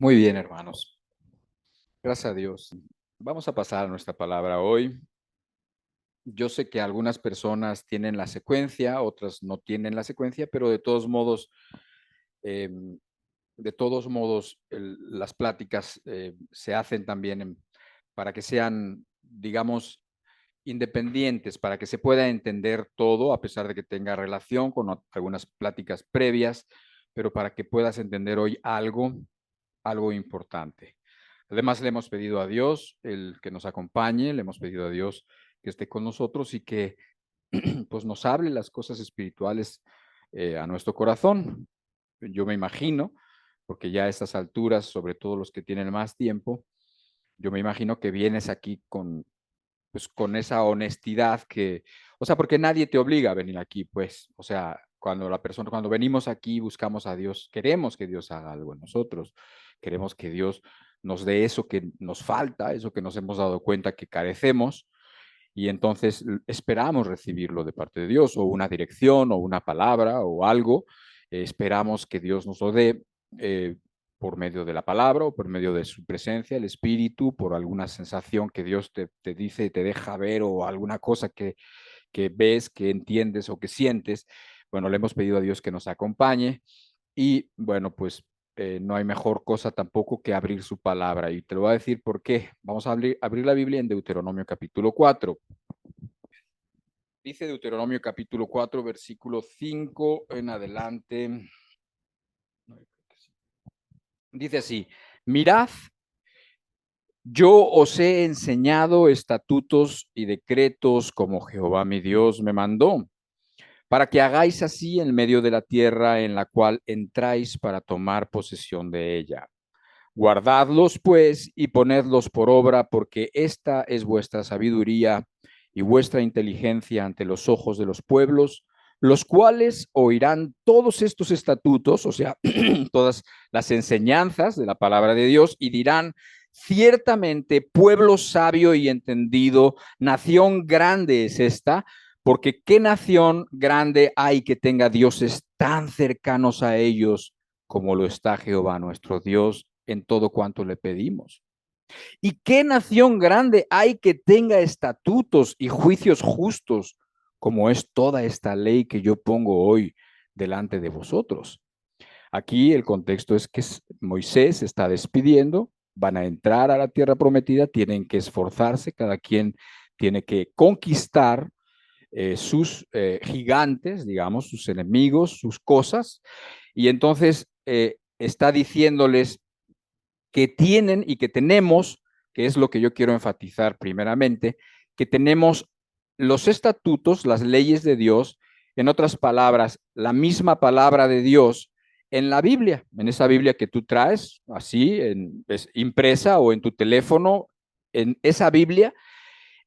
Muy bien, hermanos. Gracias a Dios. Vamos a pasar a nuestra palabra hoy. Yo sé que algunas personas tienen la secuencia, otras no tienen la secuencia, pero em, de todos modos, las pláticas se hacen también para que sean, digamos, independientes, para que se pueda entender todo, a pesar de que tenga relación con algunas pláticas previas, pero para que puedas entender hoy algo importante. Además, le hemos pedido a Dios el que nos acompañe, le hemos pedido a Dios que esté con nosotros y que pues nos hable las cosas espirituales a nuestro corazón. Yo me imagino, porque ya a estas alturas, sobre todo los que tienen más tiempo, yo me imagino que vienes aquí pues, con esa honestidad o sea, porque nadie te obliga a venir aquí, pues, o sea, cuando venimos aquí buscamos a Dios, queremos que Dios haga algo en nosotros, queremos que Dios nos dé eso que nos falta, eso que nos hemos dado cuenta que carecemos, y entonces esperamos recibirlo de parte de Dios, o una dirección, o una palabra, o algo, esperamos que Dios nos lo dé eh, por medio de la palabra, o por medio de su presencia, el Espíritu, por alguna sensación que Dios te dice, te deja ver, o alguna cosa que ves, que entiendes o que sientes. Bueno, le hemos pedido a Dios que nos acompañe, y bueno, pues no hay mejor cosa tampoco que abrir su palabra. Y te lo voy a decir por qué. Vamos a abrir la Biblia en Deuteronomio capítulo 4. Dice Deuteronomio capítulo 4, versículo 5 en adelante. Dice así: mirad, yo os he enseñado estatutos y decretos como Jehová mi Dios me mandó, para que hagáis así en medio de la tierra en la cual entráis para tomar posesión de ella. Guardadlos, pues, y ponedlos por obra, porque esta es vuestra sabiduría y vuestra inteligencia ante los ojos de los pueblos, los cuales oirán todos estos estatutos, o sea, todas las enseñanzas de la palabra de Dios, y dirán: ciertamente, pueblo sabio y entendido, nación grande es esta, porque ¿qué nación grande hay que tenga dioses tan cercanos a ellos como lo está Jehová nuestro Dios en todo cuanto le pedimos? ¿Y qué nación grande hay que tenga estatutos y juicios justos como es toda esta ley que yo pongo hoy delante de vosotros? Aquí el contexto es que Moisés se está despidiendo, van a entrar a la tierra prometida, tienen que esforzarse, cada quien tiene que conquistar sus gigantes, digamos, sus enemigos, sus cosas, y entonces está diciéndoles que tienen y que tenemos, que es lo que yo quiero enfatizar primeramente, que tenemos los estatutos, las leyes de Dios, en otras palabras, la misma palabra de Dios en la Biblia, en esa Biblia que tú traes, así, impresa o en tu teléfono, en esa Biblia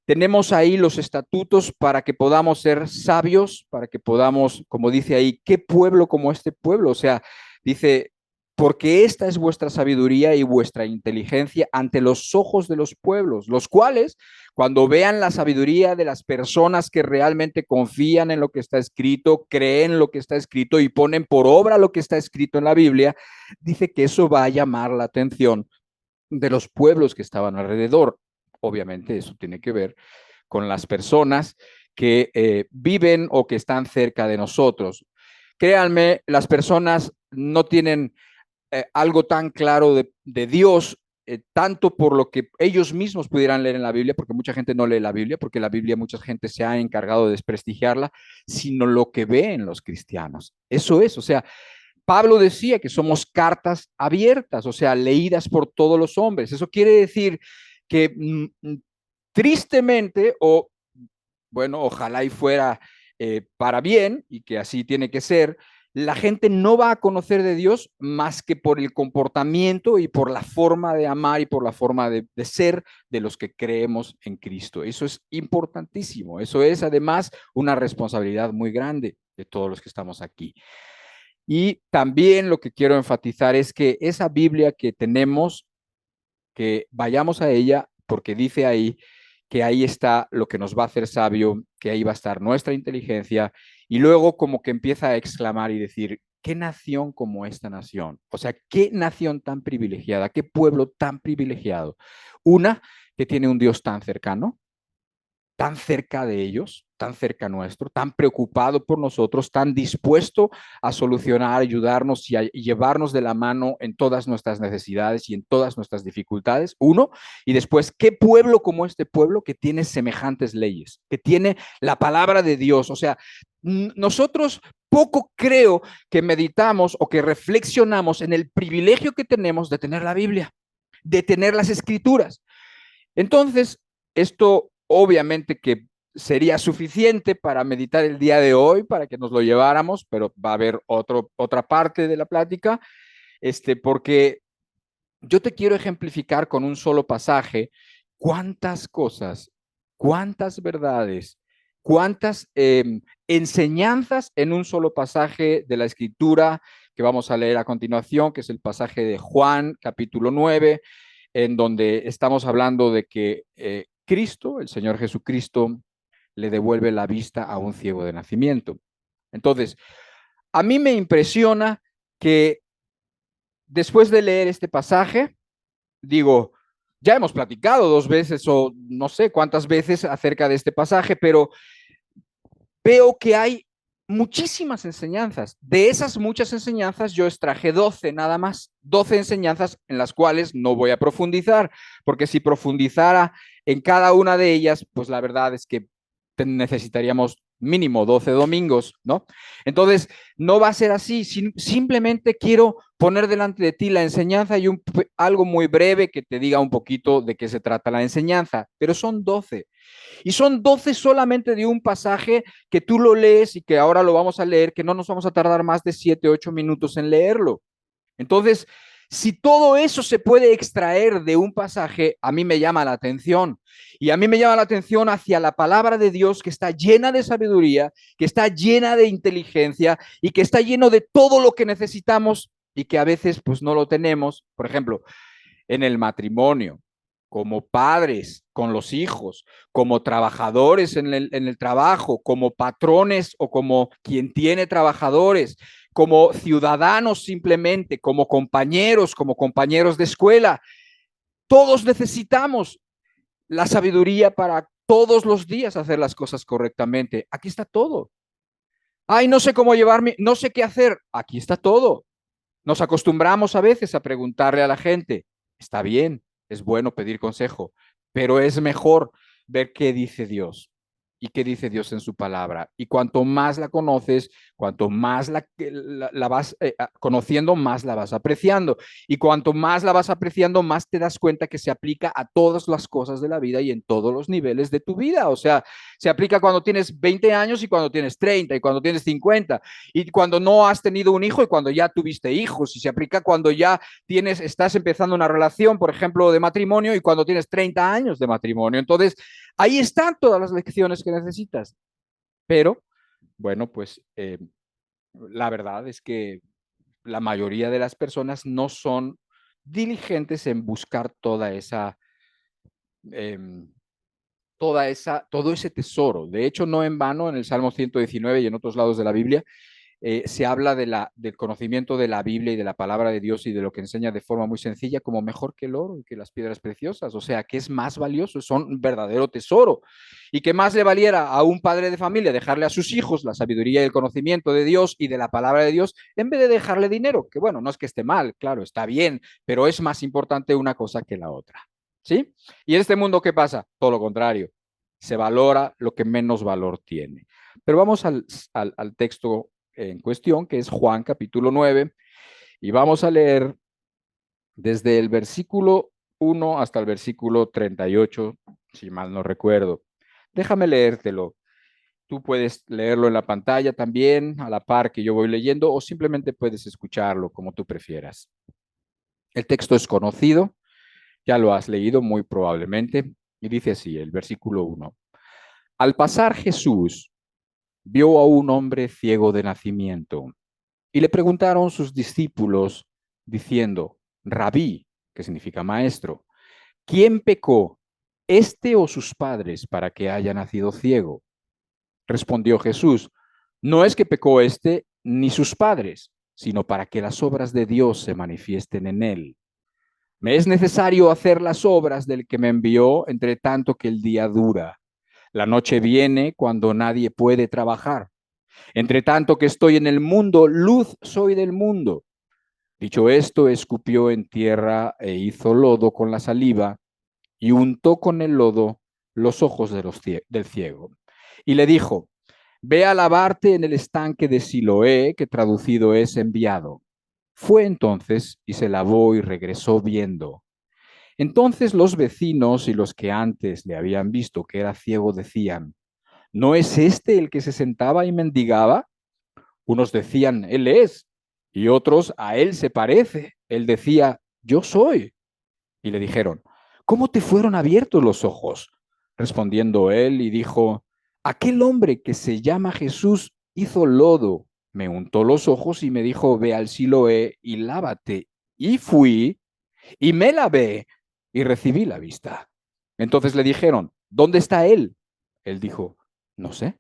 tenemos ahí los estatutos para que podamos ser sabios, para que podamos, como dice ahí, ¿qué pueblo como este pueblo? O sea, dice, porque esta es vuestra sabiduría y vuestra inteligencia ante los ojos de los pueblos, los cuales, cuando vean la sabiduría de las personas que realmente confían en lo que está escrito, creen lo que está escrito y ponen por obra lo que está escrito en la Biblia, dice que eso va a llamar la atención de los pueblos que estaban alrededor. Obviamente eso tiene que ver con las personas que viven o que están cerca de nosotros. Créanme, las personas no tienen algo tan claro de Dios, tanto por lo que ellos mismos pudieran leer en la Biblia, porque mucha gente no lee la Biblia, porque la Biblia mucha gente se ha encargado de desprestigiarla, sino lo que ve en los cristianos. Eso es, o sea, Pablo decía que somos cartas abiertas, o sea, leídas por todos los hombres. Eso quiere decir que tristemente, o bueno, ojalá y fuera para bien, y que así tiene que ser, la gente no va a conocer de Dios más que por el comportamiento y por la forma de amar y por la forma de ser de los que creemos en Cristo. Eso es importantísimo. Eso es además una responsabilidad muy grande de todos los que estamos aquí. Y también lo que quiero enfatizar es que esa Biblia que tenemos, que vayamos a ella, porque dice ahí que ahí está lo que nos va a hacer sabio, que ahí va a estar nuestra inteligencia y luego como que empieza a exclamar y decir, ¿qué nación como esta nación? O sea, ¿qué nación tan privilegiada? ¿Qué pueblo tan privilegiado? Una que tiene un Dios tan cercano, tan cerca de ellos, tan cerca nuestro, tan preocupado por nosotros, tan dispuesto a solucionar, ayudarnos y llevarnos de la mano en todas nuestras necesidades y en todas nuestras dificultades, uno, y después, ¿qué pueblo como este pueblo que tiene semejantes leyes, que tiene la palabra de Dios? O sea, nosotros poco creo que meditamos o que reflexionamos en el privilegio que tenemos de tener la Biblia, de tener las escrituras. Entonces, esto obviamente que sería suficiente para meditar el día de hoy, para que nos lo lleváramos, pero va a haber otra parte de la plática, porque yo te quiero ejemplificar con un solo pasaje cuántas cosas, cuántas verdades, cuántas enseñanzas en un solo pasaje de la escritura que vamos a leer a continuación, que es el pasaje de Juan, capítulo 9, en donde estamos hablando de que Cristo, el Señor Jesucristo, le devuelve la vista a un ciego de nacimiento. Entonces, a mí me impresiona que después de leer este pasaje, digo, ya hemos platicado 2 veces o no sé cuántas veces acerca de este pasaje, pero veo que hay muchísimas enseñanzas. De esas muchas enseñanzas yo extraje 12 nada más, 12 enseñanzas en las cuales no voy a profundizar, porque si profundizara en cada una de ellas, pues la verdad es que necesitaríamos mínimo 12 domingos, ¿no? Entonces, no va a ser así, simplemente quiero poner delante de ti la enseñanza y algo muy breve que te diga un poquito de qué se trata la enseñanza, pero son 12. Y son 12 solamente de un pasaje que tú lo lees y que ahora lo vamos a leer, que no nos vamos a tardar más de 7, 8 minutos en leerlo. Entonces, si todo eso se puede extraer de un pasaje, a mí me llama la atención. Y a mí me llama la atención hacia la palabra de Dios que está llena de sabiduría, que está llena de inteligencia y que está lleno de todo lo que necesitamos y que a veces pues no lo tenemos. Por ejemplo, en el matrimonio, como padres con los hijos, como trabajadores en el trabajo, como patrones o como quien tiene trabajadores, como ciudadanos simplemente, como compañeros de escuela. Todos necesitamos la sabiduría para todos los días hacer las cosas correctamente. Aquí está todo. Ay, no sé cómo llevarme, no sé qué hacer. Aquí está todo. Nos acostumbramos a veces a preguntarle a la gente, está bien, es bueno pedir consejo, pero es mejor ver qué dice Dios y qué dice Dios en su palabra. Y cuanto más la conoces, cuanto más la vas conociendo, más la vas apreciando. Y cuanto más la vas apreciando, más te das cuenta que se aplica a todas las cosas de la vida y en todos los niveles de tu vida. O sea, se aplica cuando tienes 20 años y cuando tienes 30 y cuando tienes 50 y cuando no has tenido un hijo y cuando ya tuviste hijos, y se aplica cuando ya estás empezando una relación, por ejemplo, de matrimonio y cuando tienes 30 años de matrimonio. Entonces, ahí están todas las lecciones que necesitas. Pero, bueno, pues la verdad es que la mayoría de las personas no son diligentes en buscar eh, todo ese tesoro. De hecho, no en vano, en el Salmo 119 y en otros lados de la Biblia, se habla del conocimiento de la Biblia y de la palabra de Dios y de lo que enseña de forma muy sencilla como mejor que el oro y que las piedras preciosas. O sea, que es más valioso, son un verdadero tesoro. Y que más le valiera a un padre de familia dejarle a sus hijos la sabiduría y el conocimiento de Dios y de la palabra de Dios en vez de dejarle dinero, que bueno, no es que esté mal, claro, está bien, pero es más importante una cosa que la otra. ¿Sí? Y en este mundo, ¿qué pasa? Todo lo contrario. Se valora lo que menos valor tiene. Pero vamos al texto en cuestión, que es Juan capítulo 9, y vamos a leer desde el versículo 1 hasta el versículo 38, si mal no recuerdo. Déjame leértelo. Tú puedes leerlo en la pantalla también, a la par que yo voy leyendo, o simplemente puedes escucharlo como tú prefieras. El texto es conocido, ya lo has leído muy probablemente, y dice así, el versículo 1. Al pasar Jesús vio a un hombre ciego de nacimiento. Y le preguntaron sus discípulos, diciendo, Rabí, que significa maestro, ¿quién pecó, este o sus padres, para que haya nacido ciego? Respondió Jesús, No es que pecó éste ni sus padres, sino para que las obras de Dios se manifiesten en él. Me es necesario hacer las obras del que me envió, entre tanto que el día dura. La noche viene cuando nadie puede trabajar. Entre tanto que estoy en el mundo, luz soy del mundo. Dicho esto, escupió en tierra e hizo lodo con la saliva y untó con el lodo los ojos del ciego. Y le dijo, ve a lavarte en el estanque de Siloé, que traducido es enviado. Fue entonces y se lavó y regresó viendo. Entonces los vecinos y los que antes le habían visto que era ciego decían, ¿no es este el que se sentaba y mendigaba? Unos decían, él es, y otros, a él se parece. Él decía, yo soy. Y le dijeron, ¿cómo te fueron abiertos los ojos? Respondiendo él y dijo, aquel hombre que se llama Jesús hizo lodo, me untó los ojos y me dijo, ve al Siloé y lávate. Y fui y me lavé y recibí la vista. Entonces le dijeron, ¿dónde está él? Él dijo, no sé.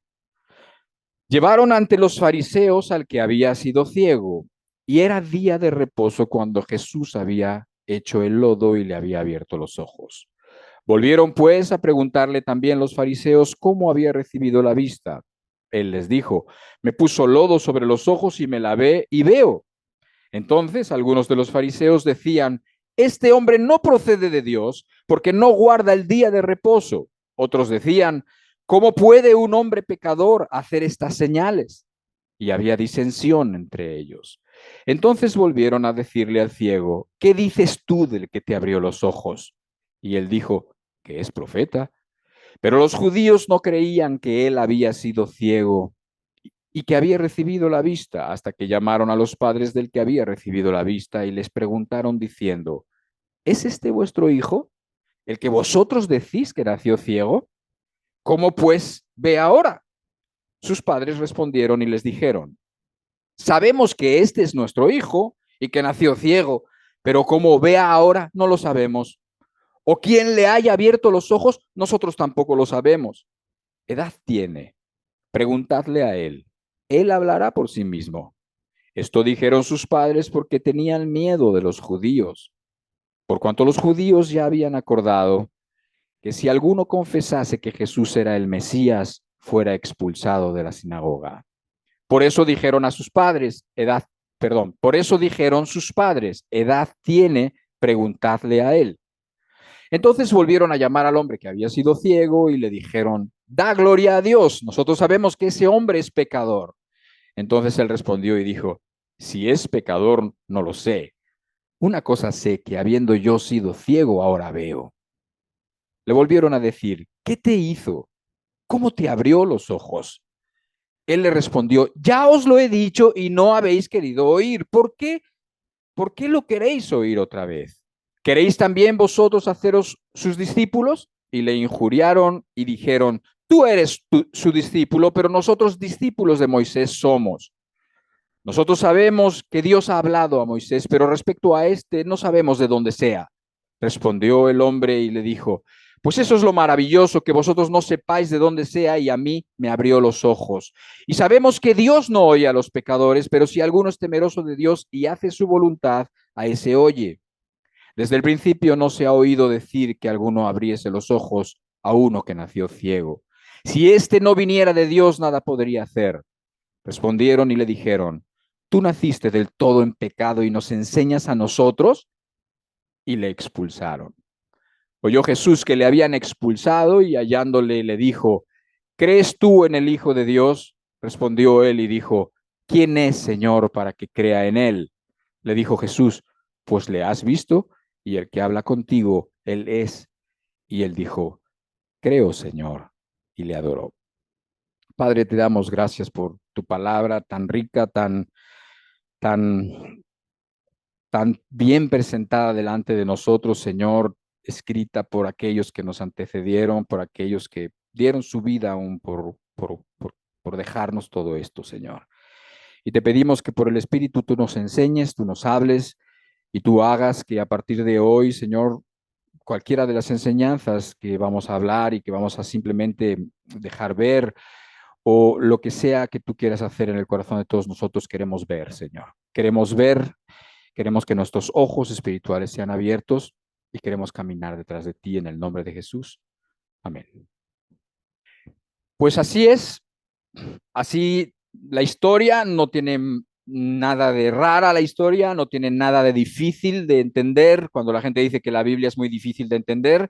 Llevaron ante los fariseos al que había sido ciego, y era día de reposo cuando Jesús había hecho el lodo y le había abierto los ojos. Volvieron pues a preguntarle también los fariseos cómo había recibido la vista. Él les dijo, me puso lodo sobre los ojos y me lavé y veo. Entonces algunos de los fariseos decían, este hombre no procede de Dios porque no guarda el día de reposo. Otros decían, ¿cómo puede un hombre pecador hacer estas señales? Y había disensión entre ellos. Entonces volvieron a decirle al ciego, ¿qué dices tú del que te abrió los ojos? Y él dijo, que es profeta. Pero los judíos no creían que él había sido ciego y que había recibido la vista, hasta que llamaron a los padres del que había recibido la vista y les preguntaron diciendo, ¿es este vuestro hijo, el que vosotros decís que nació ciego? ¿Cómo pues ve ahora? Sus padres respondieron y les dijeron, sabemos que este es nuestro hijo y que nació ciego, pero cómo vea ahora no lo sabemos. O quién le haya abierto los ojos, nosotros tampoco lo sabemos. Edad tiene, preguntadle a él. Él hablará por sí mismo. Esto dijeron sus padres porque tenían miedo de los judíos, por cuanto los judíos ya habían acordado que si alguno confesase que Jesús era el Mesías, fuera expulsado de la sinagoga. Por eso dijeron a sus padres, por eso dijeron sus padres, edad tiene, preguntadle a él. Entonces volvieron a llamar al hombre que había sido ciego y le dijeron, da gloria a Dios, nosotros sabemos que ese hombre es pecador. Entonces él respondió y dijo, si es pecador, no lo sé. Una cosa sé, que habiendo yo sido ciego, ahora veo. Le volvieron a decir, ¿qué te hizo? ¿Cómo te abrió los ojos? Él le respondió, ya os lo he dicho y no habéis querido oír. ¿Por qué? ¿Por qué lo queréis oír otra vez? ¿Queréis también vosotros haceros sus discípulos? Y le injuriaron y dijeron, tú eres su discípulo, pero nosotros discípulos de Moisés somos. Nosotros sabemos que Dios ha hablado a Moisés, pero respecto a este no sabemos de dónde sea. Respondió el hombre y le dijo, pues eso es lo maravilloso, que vosotros no sepáis de dónde sea y a mí me abrió los ojos. Y sabemos que Dios no oye a los pecadores, pero si alguno es temeroso de Dios y hace su voluntad, a ese oye. Desde el principio no se ha oído decir que alguno abriese los ojos a uno que nació ciego. Si éste no viniera de Dios, nada podría hacer. Respondieron y le dijeron, tú naciste del todo en pecado y nos enseñas a nosotros, y le expulsaron. Oyó Jesús que le habían expulsado y hallándole le dijo, ¿crees tú en el Hijo de Dios? Respondió él y dijo, ¿quién es, Señor, para que crea en él? Le dijo Jesús, pues le has visto y el que habla contigo, él es. Y él dijo, creo, Señor, y le adoró. Padre, te damos gracias por tu palabra tan rica, tan, tan bien presentada delante de nosotros, Señor, escrita por aquellos que nos antecedieron, por aquellos que dieron su vida aún por dejarnos todo esto, Señor. Y te pedimos que por el Espíritu tú nos enseñes, tú nos hables y tú hagas que a partir de hoy, Señor, cualquiera de las enseñanzas que vamos a hablar y que vamos a simplemente dejar ver o lo que sea que tú quieras hacer en el corazón de todos nosotros, queremos ver, Señor. Queremos ver, queremos que nuestros ojos espirituales sean abiertos y queremos caminar detrás de ti en el nombre de Jesús. Amén. Pues así es, así la historia no tiene nada de rara, la historia no tiene nada de difícil de entender. Cuando la gente dice que la Biblia es muy difícil de entender,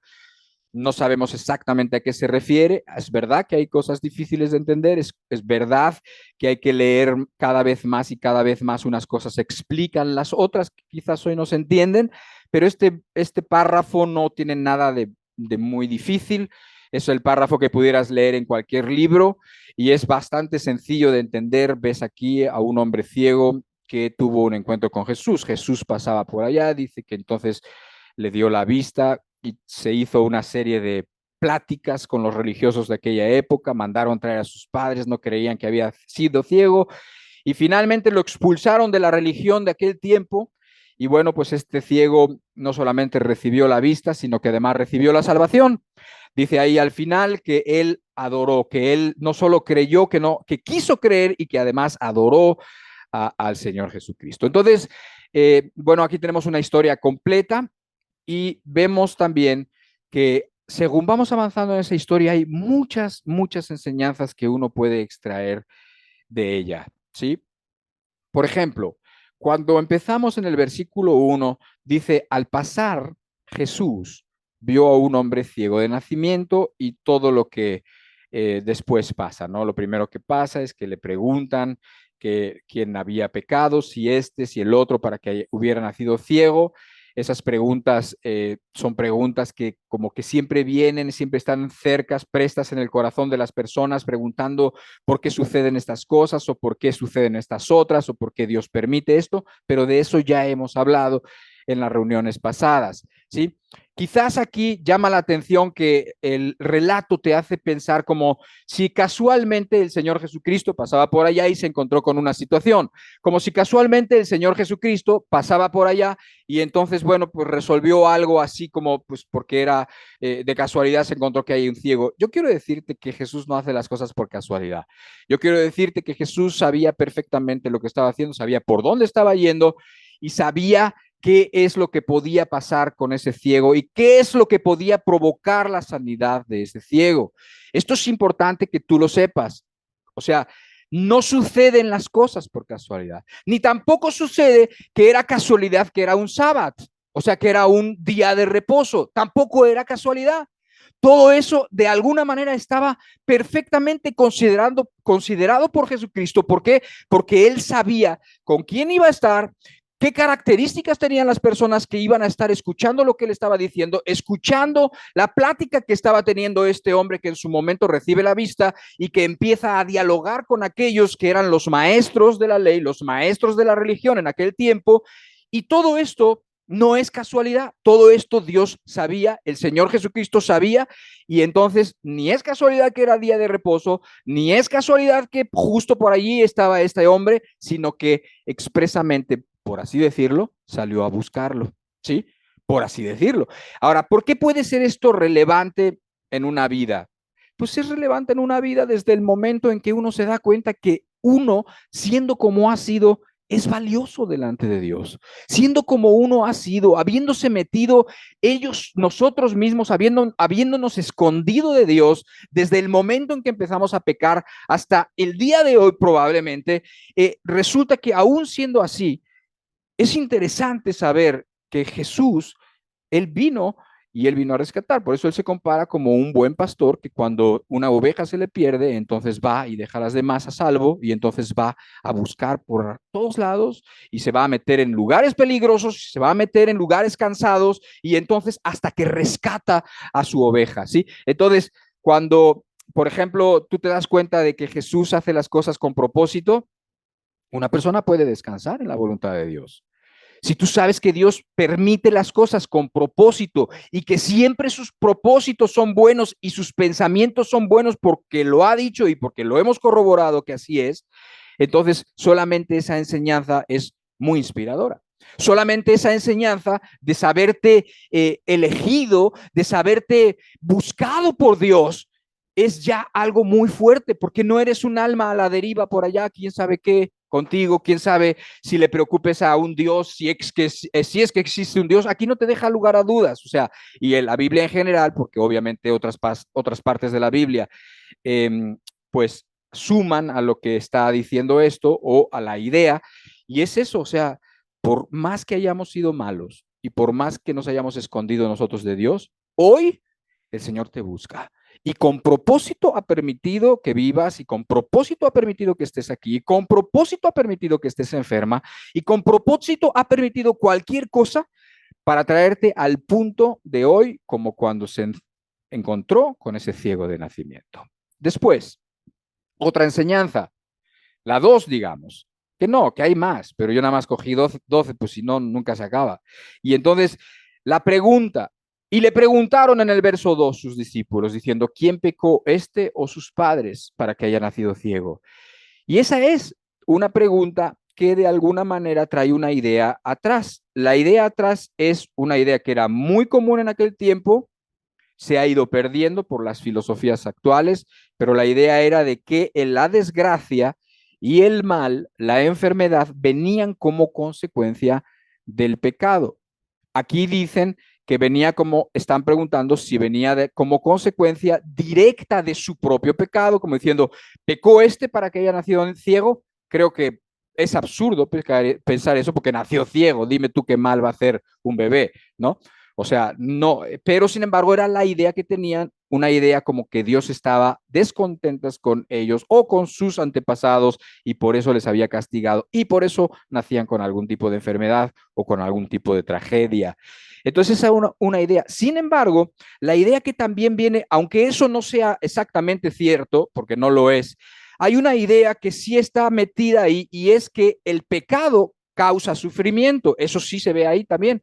no sabemos exactamente a qué se refiere. Es verdad que hay cosas difíciles de entender, es verdad que hay que leer cada vez más y cada vez más unas cosas explican las otras que quizás hoy no se entienden, pero este párrafo no tiene nada de muy difícil. Es el párrafo que pudieras leer en cualquier libro y es bastante sencillo de entender. Ves aquí a un hombre ciego que tuvo un encuentro con Jesús. Jesús pasaba por allá, dice que entonces le dio la vista y se hizo una serie de pláticas con los religiosos de aquella época, mandaron traer a sus padres, no creían que había sido ciego y finalmente lo expulsaron de la religión de aquel tiempo. Y bueno, pues este ciego no solamente recibió la vista, sino que además recibió la salvación. Dice ahí al final que él adoró, que él no solo creyó, que quiso creer y que además adoró al Señor Jesucristo. Entonces, bueno, aquí tenemos una historia completa y vemos también que según vamos avanzando en esa historia hay muchas, muchas enseñanzas que uno puede extraer de ella, ¿sí? Por ejemplo, cuando empezamos en el versículo 1, dice, al pasar Jesús vio a un hombre ciego de nacimiento y todo lo que después pasa, ¿no? Lo primero que pasa es que le preguntan que quién había pecado, si este, si el otro, para que hubiera nacido ciego. Esas preguntas son preguntas que como que siempre vienen, siempre están cercas, prestas en el corazón de las personas, preguntando por qué suceden estas cosas o por qué suceden estas otras o por qué Dios permite esto, pero de eso ya hemos hablado en las reuniones pasadas, ¿sí? Quizás aquí llama la atención que el relato te hace pensar como si casualmente el Señor Jesucristo pasaba por allá y se encontró con una situación, como si casualmente el Señor Jesucristo pasaba por allá y entonces, bueno, pues resolvió algo así como, pues porque era de casualidad se encontró que hay un ciego. Yo quiero decirte que Jesús no hace las cosas por casualidad. Yo quiero decirte que Jesús sabía perfectamente lo que estaba haciendo, sabía por dónde estaba yendo y sabía qué es lo que podía pasar con ese ciego y qué es lo que podía provocar la sanidad de ese ciego. Esto es importante que tú lo sepas. O sea, no suceden las cosas por casualidad, ni tampoco sucede que era casualidad que era un sábado, o sea, que era un día de reposo, tampoco era casualidad. Todo eso de alguna manera estaba perfectamente considerado por Jesucristo. ¿Por qué? Porque él sabía con quién iba a estar, qué características tenían las personas que iban a estar escuchando lo que él estaba diciendo, escuchando la plática que estaba teniendo este hombre que en su momento recibe la vista y que empieza a dialogar con aquellos que eran los maestros de la ley, los maestros de la religión en aquel tiempo. Y todo esto no es casualidad, todo esto Dios sabía, el Señor Jesucristo sabía, y entonces ni es casualidad que era día de reposo, ni es casualidad que justo por allí estaba este hombre, sino que expresamente, por así decirlo, salió a buscarlo, ¿sí? Por así decirlo. Ahora, ¿por qué puede ser esto relevante en una vida? Pues es relevante en una vida desde el momento en que uno se da cuenta que uno, siendo como ha sido, es valioso delante de Dios, siendo como uno ha sido, habiéndose metido ellos, nosotros mismos, habiéndonos escondido de Dios desde el momento en que empezamos a pecar hasta el día de hoy probablemente, resulta que aún siendo así, es interesante saber que Jesús, él vino y él vino a rescatar. Por eso él se compara como un buen pastor que cuando una oveja se le pierde, entonces va y deja a las demás a salvo y entonces va a buscar por todos lados y se va a meter en lugares peligrosos, se va a meter en lugares cansados y entonces hasta que rescata a su oveja, ¿sí? Entonces, cuando, por ejemplo, tú te das cuenta de que Jesús hace las cosas con propósito, una persona puede descansar en la voluntad de Dios. Si tú sabes que Dios permite las cosas con propósito y que siempre sus propósitos son buenos y sus pensamientos son buenos porque lo ha dicho y porque lo hemos corroborado que así es, entonces solamente esa enseñanza es muy inspiradora. Solamente esa enseñanza de saberte elegido, de saberte buscado por Dios, es ya algo muy fuerte, porque no eres un alma a la deriva por allá, quién sabe qué, contigo, quién sabe si le preocupes a un Dios, si es que existe un Dios, aquí no te deja lugar a dudas, o sea, y en la Biblia en general, porque obviamente otras partes de la Biblia, eh, pues suman a lo que está diciendo esto o a la idea, y es eso, o sea, por más que hayamos sido malos y por más que nos hayamos escondido nosotros de Dios, hoy el Señor te busca. Y con propósito ha permitido que vivas, y con propósito ha permitido que estés aquí, y con propósito ha permitido que estés enferma, y con propósito ha permitido cualquier cosa para traerte al punto de hoy, como cuando se encontró con ese ciego de nacimiento. Después, otra enseñanza, la 2, digamos, que no, que hay más, pero yo nada más cogí 12, pues si no, nunca se acaba. Y entonces, la pregunta, y le preguntaron en el verso 2 sus discípulos, diciendo, ¿quién pecó, este o sus padres, para que haya nacido ciego? Y esa es una pregunta que de alguna manera trae una idea atrás. La idea atrás es una idea que era muy común en aquel tiempo, se ha ido perdiendo por las filosofías actuales, pero la idea era de que en la desgracia y el mal, la enfermedad, venían como consecuencia del pecado. Aquí dicen que venía como, están preguntando si venía como consecuencia directa de su propio pecado, como diciendo, ¿pecó este para que haya nacido ciego? Creo que es absurdo pensar eso porque nació ciego, dime tú qué mal va a hacer un bebé, ¿no? O sea, no, pero sin embargo era la idea que tenían, una idea como que Dios estaba descontentas con ellos o con sus antepasados y por eso les había castigado y por eso nacían con algún tipo de enfermedad o con algún tipo de tragedia. Entonces esa es una idea. Sin embargo, la idea que también viene, aunque eso no sea exactamente cierto, porque no lo es, hay una idea que sí está metida ahí y es que el pecado causa sufrimiento. Eso sí se ve ahí también.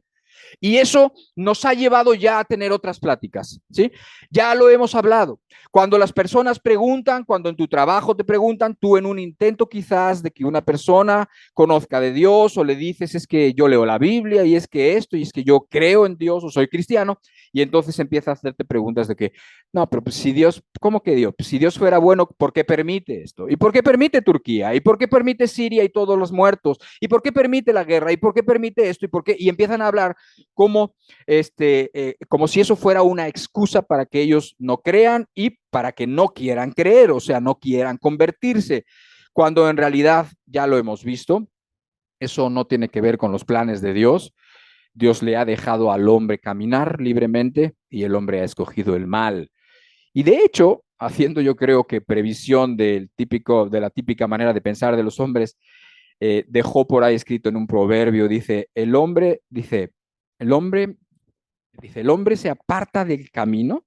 Y eso nos ha llevado ya a tener otras pláticas, ¿sí? Ya lo hemos hablado. Cuando las personas preguntan, cuando en tu trabajo te preguntan, tú en un intento quizás de que una persona conozca de Dios o le dices es que yo leo la Biblia y es que esto y es que yo creo en Dios o soy cristiano y entonces empieza a hacerte preguntas de que, no, pero pues si Dios, ¿cómo que Dios? Si Dios fuera bueno, ¿por qué permite esto? ¿Y por qué permite Turquía? ¿Y por qué permite Siria y todos los muertos? ¿Y por qué permite la guerra? ¿Y por qué permite esto? ¿Y por qué? Y empiezan a hablar como, como si eso fuera una excusa para que ellos no crean y para que no quieran creer, o sea, no quieran convertirse, cuando en realidad ya lo hemos visto, eso no tiene que ver con los planes de Dios. Dios le ha dejado al hombre caminar libremente y el hombre ha escogido el mal. Y de hecho, haciendo yo creo que previsión de la típica manera de pensar de los hombres, dejó por ahí escrito en un proverbio, el hombre el hombre se aparta del camino,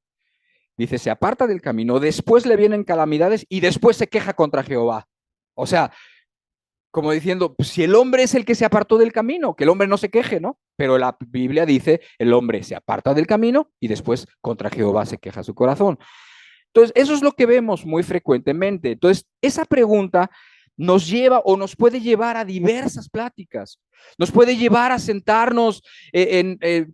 se aparta del camino, después le vienen calamidades y después se queja contra Jehová. O sea, como diciendo, pues, si el hombre es el que se apartó del camino, que el hombre no se queje, ¿no? Pero la Biblia dice, el hombre se aparta del camino y después contra Jehová se queja su corazón. Entonces, eso es lo que vemos muy frecuentemente. Entonces, esa pregunta nos lleva o nos puede llevar a diversas pláticas. Nos puede llevar a sentarnos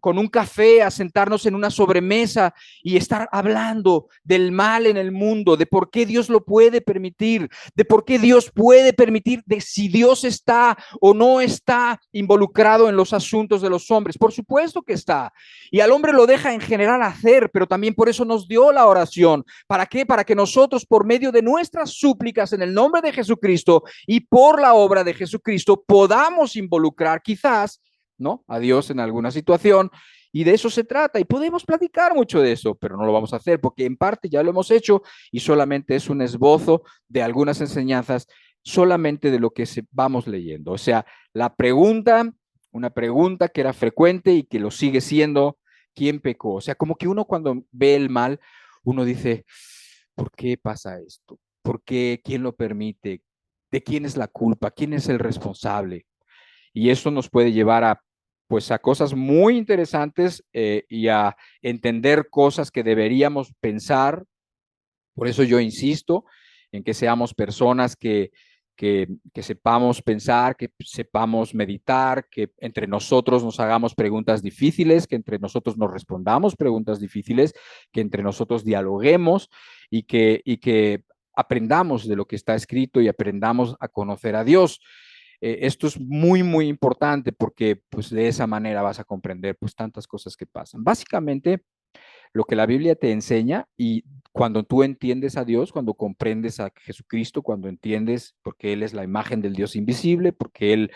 con un café, a sentarnos en una sobremesa y estar hablando del mal en el mundo, de por qué Dios lo puede permitir, de por qué Dios puede permitir, de si Dios está o no está involucrado en los asuntos de los hombres. Por supuesto que está. Y al hombre lo deja en general hacer, pero también por eso nos dio la oración. ¿Para qué? Para que nosotros, por medio de nuestras súplicas en el nombre de Jesucristo y por la obra de Jesucristo, podamos involucrar quizás, ¿no?, a Dios en alguna situación. Y de eso se trata. Y podemos platicar mucho de eso, pero no lo vamos a hacer porque en parte ya lo hemos hecho y solamente es un esbozo de algunas enseñanzas, solamente de lo que vamos leyendo. O sea, una pregunta que era frecuente y que lo sigue siendo, ¿quién pecó? O sea, como que uno cuando ve el mal, uno dice, ¿por qué pasa esto? ¿Por qué? ¿Quién lo permite? ¿De quién es la culpa? ¿Quién es el responsable? Y eso nos puede llevar a, pues, a cosas muy interesantes y a entender cosas que deberíamos pensar. Por eso yo insisto en que seamos personas que sepamos pensar, que sepamos meditar, que entre nosotros nos hagamos preguntas difíciles, que entre nosotros nos respondamos preguntas difíciles, que entre nosotros dialoguemos y que aprendamos de lo que está escrito y aprendamos a conocer a Dios. Esto es muy, muy importante porque pues de esa manera vas a comprender pues tantas cosas que pasan. Básicamente, lo que la Biblia te enseña y cuando tú entiendes a Dios, cuando comprendes a Jesucristo, cuando entiendes porque Él es la imagen del Dios invisible, porque Él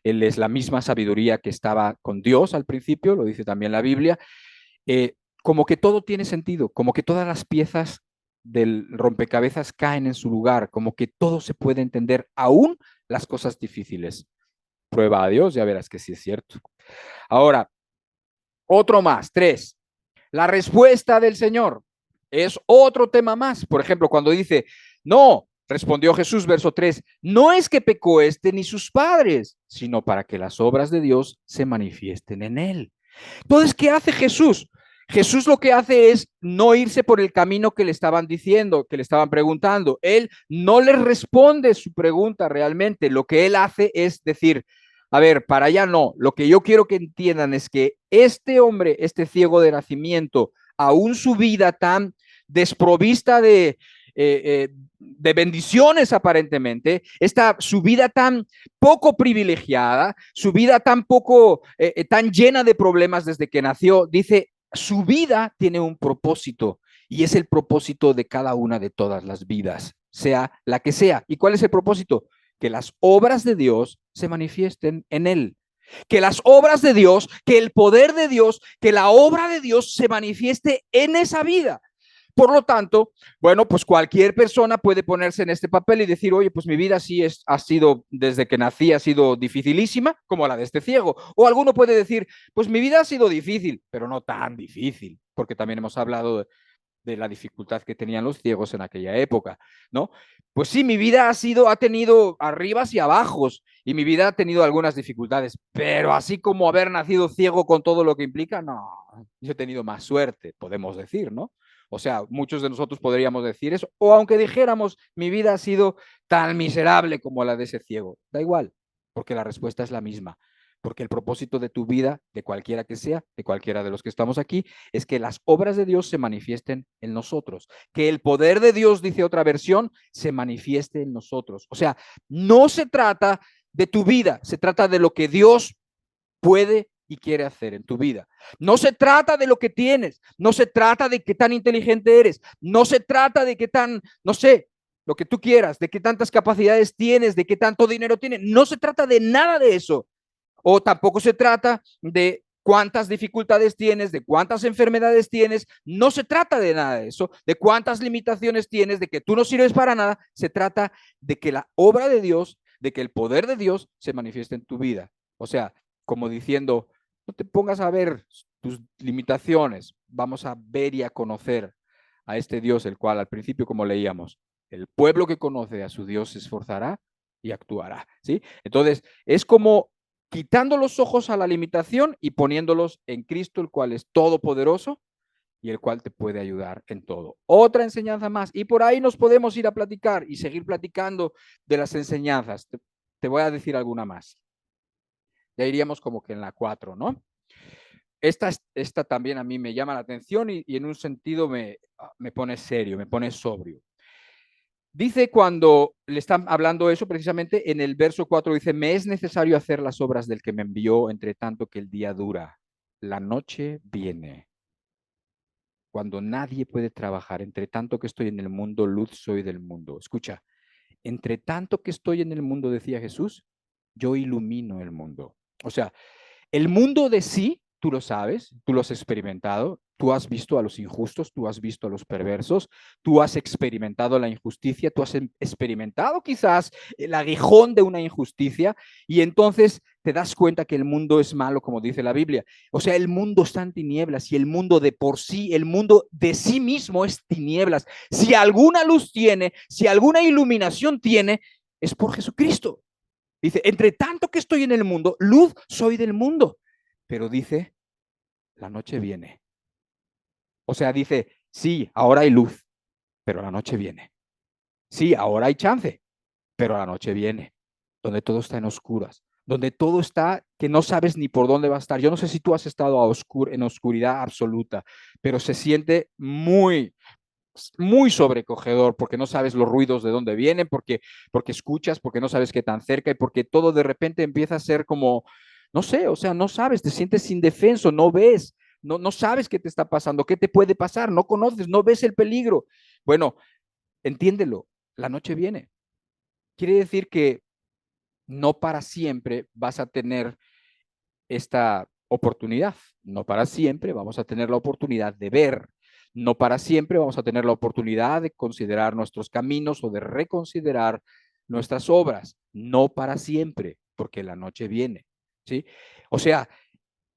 es la misma sabiduría que estaba con Dios al principio, lo dice también la Biblia, como que todo tiene sentido, como que todas las piezas del rompecabezas caen en su lugar, como que todo se puede entender, aún las cosas difíciles. Prueba a Dios, ya verás que sí es cierto. Ahora, otro más, 3. La respuesta del Señor es otro tema más. Por ejemplo, cuando dice, no, respondió Jesús, verso 3, no es que pecó este ni sus padres, sino para que las obras de Dios se manifiesten en él. Entonces, ¿qué hace Jesús? Jesús lo que hace es no irse por el camino que le estaban diciendo, que le estaban preguntando. Él no les responde su pregunta realmente. Lo que él hace es decir, a ver, para allá no. Lo que yo quiero que entiendan es que este hombre, este ciego de nacimiento, aún su vida tan desprovista de bendiciones aparentemente, su vida tan poco privilegiada, su vida tan poco, tan llena de problemas desde que nació, dice, su vida tiene un propósito y es el propósito de cada una de todas las vidas, sea la que sea. ¿Y cuál es el propósito? Que las obras de Dios se manifiesten en él. Que las obras de Dios, que el poder de Dios, que la obra de Dios se manifieste en esa vida. Por lo tanto, bueno, pues cualquier persona puede ponerse en este papel y decir, oye, pues mi vida sí ha sido, desde que nací, ha sido dificilísima, como la de este ciego. O alguno puede decir, pues mi vida ha sido difícil, pero no tan difícil, porque también hemos hablado de la dificultad que tenían los ciegos en aquella época, ¿no? Pues sí, mi vida ha tenido arribas y abajos, y mi vida ha tenido algunas dificultades, pero así como haber nacido ciego con todo lo que implica, no, yo he tenido más suerte, podemos decir, ¿no? O sea, muchos de nosotros podríamos decir eso, o aunque dijéramos, mi vida ha sido tan miserable como la de ese ciego, da igual, porque la respuesta es la misma. Porque el propósito de tu vida, de cualquiera que sea, de cualquiera de los que estamos aquí, es que las obras de Dios se manifiesten en nosotros, que el poder de Dios, dice otra versión, se manifieste en nosotros. O sea, no se trata de tu vida, se trata de lo que Dios puede y quiere hacer en tu vida. No se trata de lo que tienes, no se trata de qué tan inteligente eres, no se trata de qué tan, no sé, lo que tú quieras, de qué tantas capacidades tienes, de qué tanto dinero tienes, no se trata de nada de eso. O tampoco se trata de cuántas dificultades tienes, de cuántas enfermedades tienes, no se trata de nada de eso, de cuántas limitaciones tienes, de que tú no sirves para nada, se trata de que la obra de Dios, de que el poder de Dios se manifieste en tu vida. O sea, como diciendo, no te pongas a ver tus limitaciones, vamos a ver y a conocer a este Dios, el cual al principio, como leíamos, el pueblo que conoce a su Dios se esforzará y actuará, ¿sí? Entonces, es como quitando los ojos a la limitación y poniéndolos en Cristo, el cual es todopoderoso y el cual te puede ayudar en todo. Otra enseñanza más, y por ahí nos podemos ir a platicar y seguir platicando de las enseñanzas. Te voy a decir alguna más. Ya iríamos como que en la 4, ¿no? Esta también a mí me llama la atención y en un sentido me pone serio, me pone sobrio. Dice cuando le están hablando eso precisamente en el verso 4, dice, me es necesario hacer las obras del que me envió entre tanto que el día dura. La noche viene cuando nadie puede trabajar. Entre tanto que estoy en el mundo, luz soy del mundo. Escucha, entre tanto que estoy en el mundo, decía Jesús, yo ilumino el mundo. O sea, el mundo de sí, tú lo sabes, tú lo has experimentado, tú has visto a los injustos, tú has visto a los perversos, tú has experimentado la injusticia, tú has experimentado quizás el aguijón de una injusticia y entonces te das cuenta que el mundo es malo, como dice la Biblia. O sea, el mundo está en tinieblas y el mundo de por sí, el mundo de sí mismo es tinieblas. Si alguna luz tiene, si alguna iluminación tiene, es por Jesucristo. Dice, entre tanto que estoy en el mundo, luz soy del mundo. Pero dice, la noche viene. O sea, dice, sí, ahora hay luz, pero la noche viene. Sí, ahora hay chance, pero la noche viene, donde todo está en oscuras, donde todo está que no sabes ni por dónde va a estar. Yo no sé si tú has estado en oscuridad absoluta, pero se siente muy sobrecogedor porque no sabes los ruidos de dónde vienen, porque escuchas, porque no sabes qué tan cerca y porque todo de repente empieza a ser como, no sé, o sea, no sabes, te sientes indefenso, no ves, no sabes qué te está pasando, qué te puede pasar, no conoces, no ves el peligro. Bueno, entiéndelo, la noche viene. Quiere decir que no para siempre vas a tener esta oportunidad. No para siempre vamos a tener la oportunidad de ver. No para siempre vamos a tener la oportunidad de considerar nuestros caminos o de reconsiderar nuestras obras. No para siempre, porque la noche viene. ¿Sí? O sea,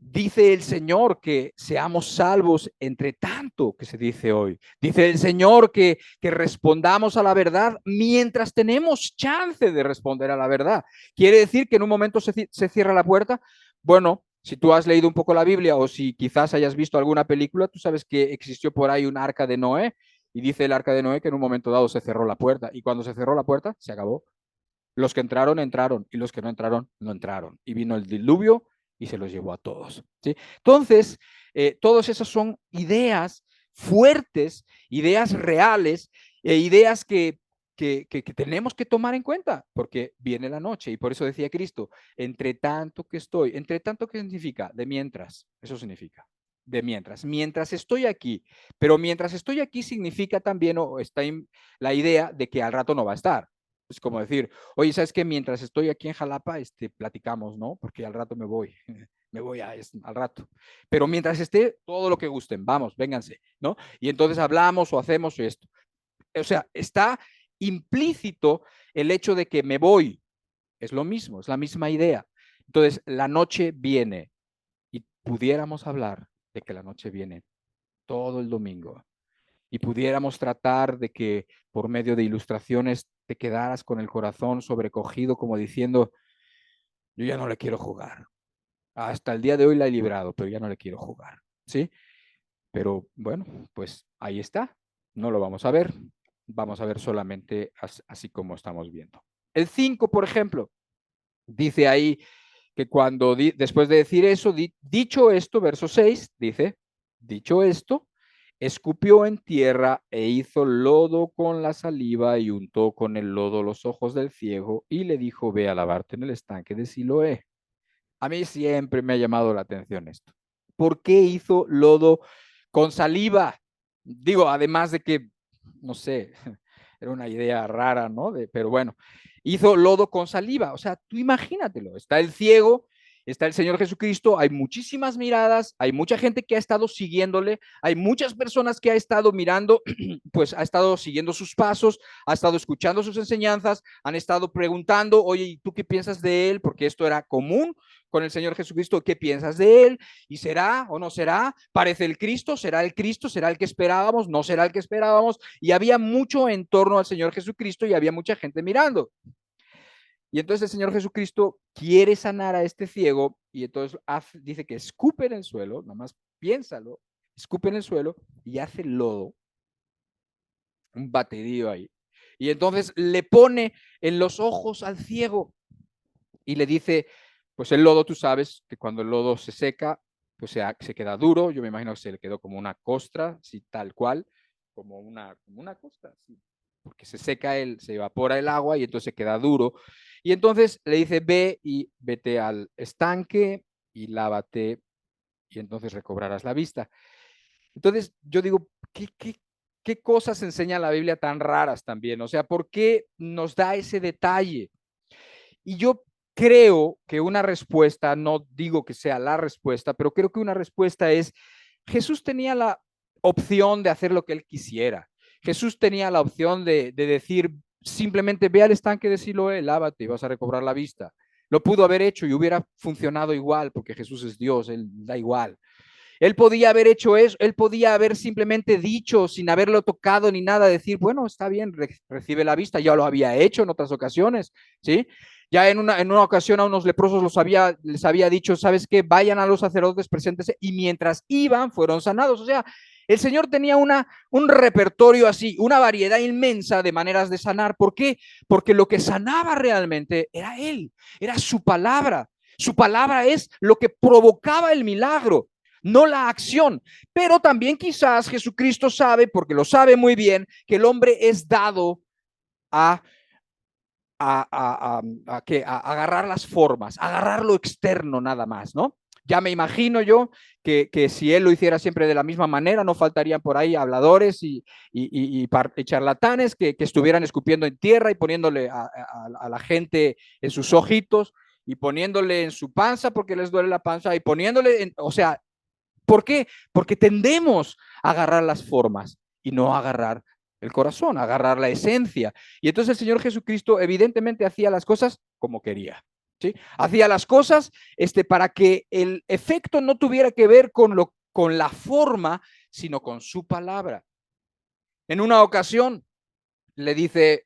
dice el Señor que seamos salvos entre tanto que se dice hoy. Dice el Señor que respondamos a la verdad mientras tenemos chance de responder a la verdad. ¿Quiere decir que en un momento se cierra la puerta? Bueno, si tú has leído un poco la Biblia o si quizás hayas visto alguna película, tú sabes que existió por ahí un arca de Noé y dice el arca de Noé que en un momento dado se cerró la puerta y cuando se cerró la puerta se acabó. Los que entraron, entraron, y los que no entraron, no entraron. Y vino el diluvio y se los llevó a todos. ¿Sí? Entonces, todas esas son ideas fuertes, ideas reales, ideas que tenemos que tomar en cuenta, porque viene la noche, y por eso decía Cristo, entre tanto que estoy, entre tanto que significa, de mientras, eso significa, de mientras estoy aquí, pero mientras estoy aquí significa también, o está la idea de que al rato no va a estar. Es como decir, oye, ¿sabes qué? Mientras estoy aquí en Jalapa, platicamos, ¿no? Porque al rato me voy, me voy al rato. Pero mientras esté, todo lo que gusten, vamos, vénganse, ¿no? Y entonces hablamos o hacemos esto. O sea, está implícito el hecho de que me voy. Es lo mismo, es la misma idea. Entonces, la noche viene y pudiéramos hablar de que la noche viene todo el domingo y pudiéramos tratar de que por medio de ilustraciones te quedaras con el corazón sobrecogido como diciendo, yo ya no le quiero jugar. Hasta el día de hoy la he librado, pero ya no le quiero jugar. ¿Sí? Pero bueno, pues ahí está. No lo vamos a ver. Vamos a ver solamente así como estamos viendo. El 5, por ejemplo, dice ahí que cuando, después de decir eso, dicho esto, verso 6, dice, dicho esto, escupió en tierra e hizo lodo con la saliva y untó con el lodo los ojos del ciego y le dijo, ve a lavarte en el estanque de Siloé. A mí siempre me ha llamado la atención esto. ¿Por qué hizo lodo con saliva? Digo, además de que, no sé, era una idea rara, ¿no? Pero bueno, hizo lodo con saliva. O sea, tú imagínatelo. Está el ciego, está el Señor Jesucristo, hay muchísimas miradas, hay mucha gente que ha estado siguiéndole, hay muchas personas que ha estado mirando, pues ha estado siguiendo sus pasos, ha estado escuchando sus enseñanzas, han estado preguntando, oye, ¿y tú qué piensas de él? Porque esto era común con el Señor Jesucristo, ¿qué piensas de él? ¿Y será o no será? ¿Parece el Cristo? ¿Será el Cristo? ¿Será el que esperábamos? ¿No será el que esperábamos? Y había mucho en torno al Señor Jesucristo y había mucha gente mirando. Y entonces el Señor Jesucristo quiere sanar a este ciego y entonces dice que escupe en el suelo, nada más piénsalo, escupe en el suelo y hace lodo, un batidillo ahí. Y entonces le pone en los ojos al ciego y le dice, pues el lodo, tú sabes que cuando el lodo se seca, pues se queda duro, yo me imagino que se le quedó como una costra, así tal cual, como una costra, así, porque se seca, se evapora el agua y entonces se queda duro. Y entonces le dice, ve y vete al estanque y lávate y entonces recobrarás la vista. Entonces yo digo, ¿qué cosas enseña la Biblia tan raras también? O sea, ¿por qué nos da ese detalle? Y yo creo que una respuesta, no digo que sea la respuesta, pero creo que una respuesta es, Jesús tenía la opción de hacer lo que él quisiera. Jesús tenía la opción de decir, simplemente ve al estanque de Siloé, lávate y vas a recobrar la vista. Lo pudo haber hecho y hubiera funcionado igual, porque Jesús es Dios, él da igual. Él podía haber hecho eso, él podía haber simplemente dicho, sin haberlo tocado ni nada, decir, bueno, está bien, recibe la vista, ya lo había hecho en otras ocasiones, ¿sí? Ya en una ocasión a unos leprosos les había dicho, ¿sabes qué? Vayan a los sacerdotes, preséntense, y mientras iban, fueron sanados. O sea, El Señor tenía un repertorio así, una variedad inmensa de maneras de sanar. ¿Por qué? Porque lo que sanaba realmente era Él, era su palabra. Su palabra es lo que provocaba el milagro, no la acción. Pero también quizás Jesucristo sabe, porque lo sabe muy bien, que el hombre es dado a a agarrar las formas, agarrar lo externo nada más, ¿no? Ya me imagino yo que si él lo hiciera siempre de la misma manera, no faltarían por ahí habladores y charlatanes que estuvieran escupiendo en tierra y poniéndole a la gente en sus ojitos y poniéndole en su panza porque les duele la panza y poniéndole, o sea, ¿por qué? Porque tendemos a agarrar las formas y no a agarrar el corazón, a agarrar la esencia. Y entonces el Señor Jesucristo evidentemente hacía las cosas como quería. ¿Sí? Hacía las cosas para que el efecto no tuviera que ver con la forma, sino con su palabra. En una ocasión le dice,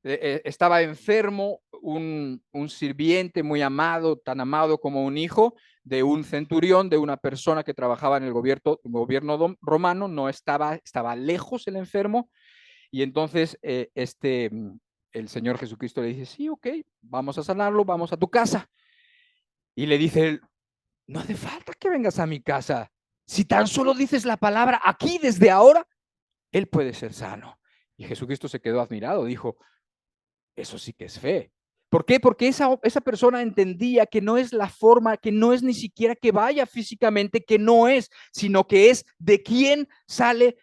estaba enfermo un sirviente muy amado, tan amado como un hijo de un centurión, de una persona que trabajaba en el gobierno romano, no estaba lejos el enfermo, y entonces el Señor Jesucristo le dice, sí, ok, vamos a sanarlo, vamos a tu casa. Y le dice él, no hace falta que vengas a mi casa. Si tan solo dices la palabra aquí desde ahora, él puede ser sano. Y Jesucristo se quedó admirado, dijo, eso sí que es fe. ¿Por qué? Porque esa persona entendía que no es la forma, que no es ni siquiera que vaya físicamente, que no es, sino que es de quién sale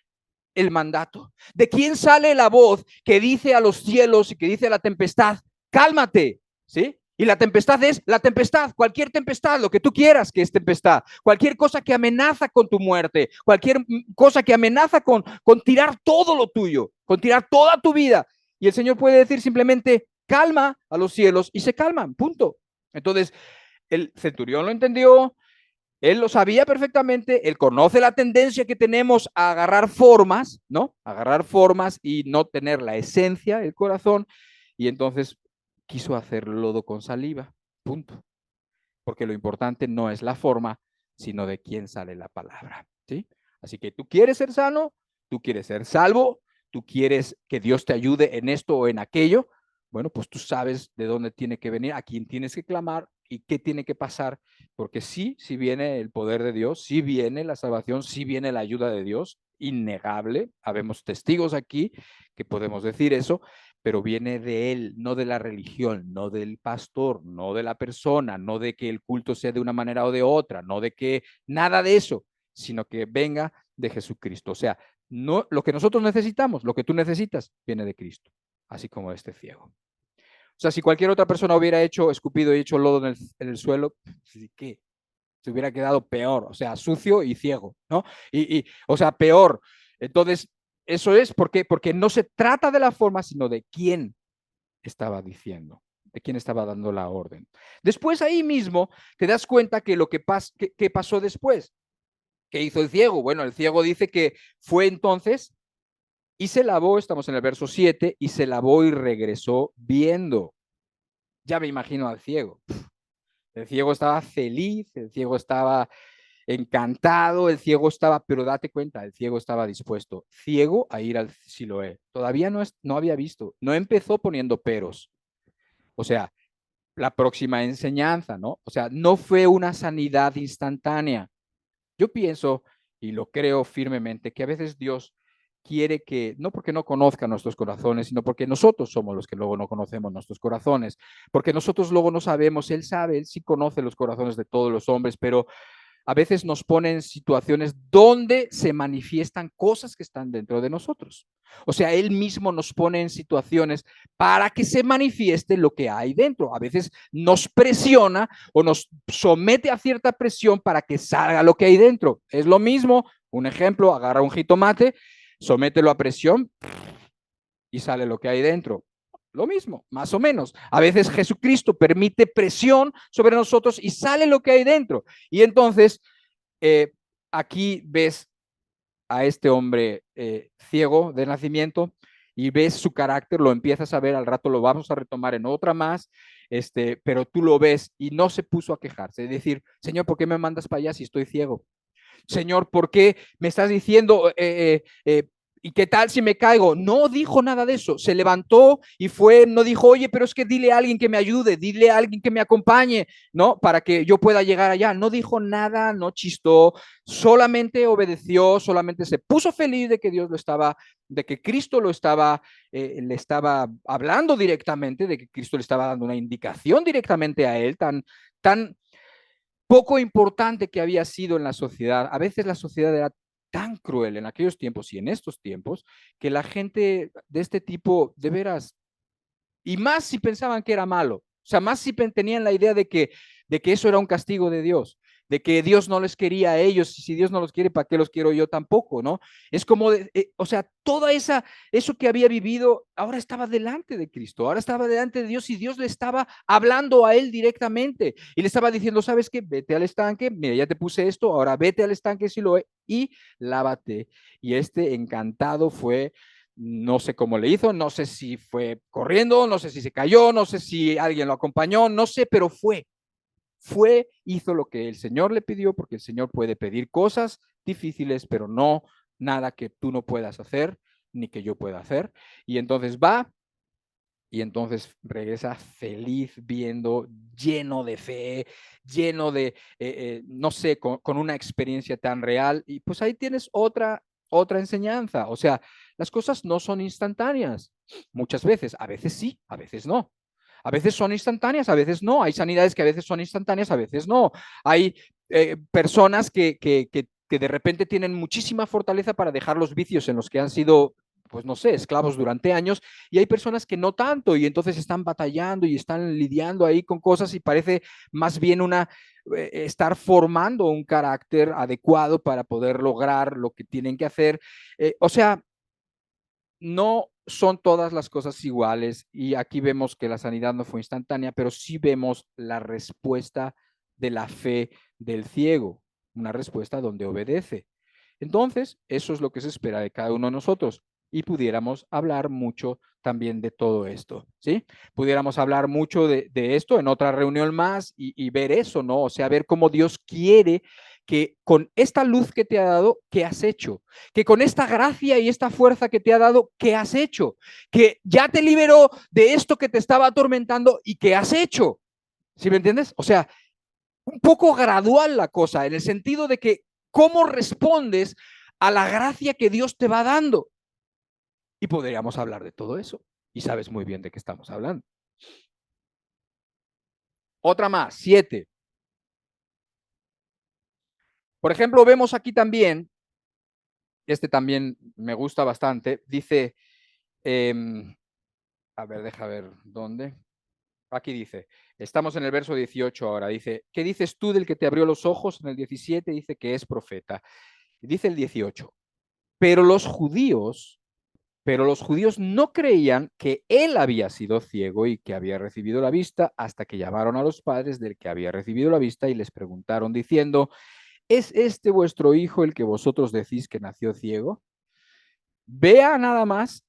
el mandato, de quién sale la voz que dice a los cielos y que dice a la tempestad, cálmate, ¿sí? Y la tempestad es la tempestad, cualquier tempestad, lo que tú quieras que es tempestad, cualquier cosa que amenaza con tu muerte, cualquier cosa que amenaza con tirar todo lo tuyo, con tirar toda tu vida. Y el Señor puede decir simplemente, calma a los cielos y se calman, punto. Entonces, el centurión lo entendió, él lo sabía perfectamente, él conoce la tendencia que tenemos a agarrar formas, ¿no? Agarrar formas y no tener la esencia, el corazón, y entonces quiso hacer lodo con saliva, punto. Porque lo importante no es la forma, sino de quién sale la palabra, ¿sí? Así que tú quieres ser sano, tú quieres ser salvo, tú quieres que Dios te ayude en esto o en aquello, bueno, pues tú sabes de dónde tiene que venir, a quién tienes que clamar y qué tiene que pasar, porque sí viene el poder de Dios, sí viene la salvación, sí viene la ayuda de Dios, innegable, habemos testigos aquí que podemos decir eso, pero viene de él, no de la religión, no del pastor, no de la persona, no de que el culto sea de una manera o de otra, no de que nada de eso, sino que venga de Jesucristo. O sea, no lo que nosotros necesitamos, lo que tú necesitas, viene de Cristo, así como este ciego. O sea, si cualquier otra persona hubiera escupido y hecho lodo en el suelo, ¿qué? Se hubiera quedado peor, o sea, sucio y ciego, ¿no? O sea, peor. Entonces, eso es porque no se trata de la forma, sino de quién estaba diciendo, de quién estaba dando la orden. Después ahí mismo te das cuenta que lo que pasó después. ¿Qué hizo el ciego? Bueno, el ciego dice que fue entonces y se lavó, estamos en el verso 7, y se lavó y regresó viendo. Ya me imagino al ciego. El ciego estaba feliz, el ciego estaba encantado, el ciego estaba, pero date cuenta, el ciego estaba dispuesto, ciego a ir al Siloé. Todavía no había visto, no empezó poniendo peros. O sea, la próxima enseñanza, ¿no? O sea, no fue una sanidad instantánea. Yo pienso y lo creo firmemente que a veces Dios quiere que, no porque no conozca nuestros corazones, sino porque nosotros somos los que luego no conocemos nuestros corazones, porque nosotros luego no sabemos, Él sabe, Él sí conoce los corazones de todos los hombres, pero a veces nos pone en situaciones donde se manifiestan cosas que están dentro de nosotros. O sea, Él mismo nos pone en situaciones para que se manifieste lo que hay dentro. A veces nos presiona o nos somete a cierta presión para que salga lo que hay dentro. Es lo mismo, un ejemplo, agarra un jitomate, somételo a presión y sale lo que hay dentro. Lo mismo, más o menos. A veces Jesucristo permite presión sobre nosotros y sale lo que hay dentro. Y entonces, aquí ves a este hombre ciego de nacimiento y ves su carácter, lo empiezas a ver, al rato lo vamos a retomar en otra más, pero tú lo ves y no se puso a quejarse, es decir, Señor, ¿por qué me mandas para allá si estoy ciego? Señor, ¿por qué me estás diciendo, ¿y qué tal si me caigo? No dijo nada de eso. Se levantó y fue, no dijo, oye, pero es que dile a alguien que me ayude, dile a alguien que me acompañe, ¿no? Para que yo pueda llegar allá. No dijo nada, no chistó, solamente obedeció, solamente se puso feliz de que Dios lo estaba, de que Cristo lo estaba, le estaba hablando directamente, de que Cristo le estaba dando una indicación directamente a él, tan poco importante que había sido en la sociedad. A veces la sociedad era tan cruel en aquellos tiempos y en estos tiempos que la gente de este tipo, de veras, y más si pensaban que era malo, o sea, más si tenían la idea de que eso era un castigo de Dios, de que Dios no les quería a ellos, y si Dios no los quiere, ¿para qué los quiero yo tampoco, no? Es como, o sea, toda eso que había vivido, ahora estaba delante de Cristo, ahora estaba delante de Dios y Dios le estaba hablando a él directamente y le estaba diciendo, ¿sabes qué? Vete al estanque, mira, ya te puse esto, ahora vete al estanque Siloé y lávate. Y este encantado fue, no sé cómo le hizo, no sé si fue corriendo, no sé si se cayó, no sé si alguien lo acompañó, no sé, pero hizo lo que el Señor le pidió, porque el Señor puede pedir cosas difíciles, pero no nada que tú no puedas hacer, ni que yo pueda hacer. Y entonces va, y entonces regresa feliz, viendo, lleno de fe, lleno de, no sé, con una experiencia tan real. Y pues ahí tienes otra enseñanza. O sea, las cosas no son instantáneas. Muchas veces, a veces sí, a veces no. A veces son instantáneas, a veces no. Hay sanidades que a veces son instantáneas, a veces no. Hay personas que de repente tienen muchísima fortaleza para dejar los vicios en los que han sido, pues no sé, esclavos durante años, y hay personas que no tanto, y entonces están batallando y están lidiando ahí con cosas y parece más bien estar formando un carácter adecuado para poder lograr lo que tienen que hacer. O sea, no son todas las cosas iguales, y aquí vemos que la sanidad no fue instantánea, pero sí vemos la respuesta de la fe del ciego, una respuesta donde obedece. Entonces, eso es lo que se espera de cada uno de nosotros, y pudiéramos hablar mucho también de todo esto, ¿sí? Pudiéramos hablar mucho de esto en otra reunión más y ver eso, ¿no? O sea, ver cómo Dios quiere que con esta luz que te ha dado, ¿qué has hecho? Que con esta gracia y esta fuerza que te ha dado, ¿qué has hecho? Que ya te liberó de esto que te estaba atormentando y ¿qué has hecho? ¿Sí me entiendes? O sea, un poco gradual la cosa, en el sentido de que cómo respondes a la gracia que Dios te va dando. Y podríamos hablar de todo eso. Y sabes muy bien de qué estamos hablando. Otra más, 7. Por ejemplo, vemos aquí también, este también me gusta bastante, dice, a ver, deja ver dónde. Aquí dice, estamos en el verso 18 ahora, dice, ¿qué dices tú del que te abrió los ojos? En el 17 dice que es profeta. Dice el 18, pero los judíos, pero los judíos no creían que él había sido ciego y que había recibido la vista hasta que llamaron a los padres del que había recibido la vista y les preguntaron diciendo, ¿es este vuestro hijo el que vosotros decís que nació ciego? Vea nada más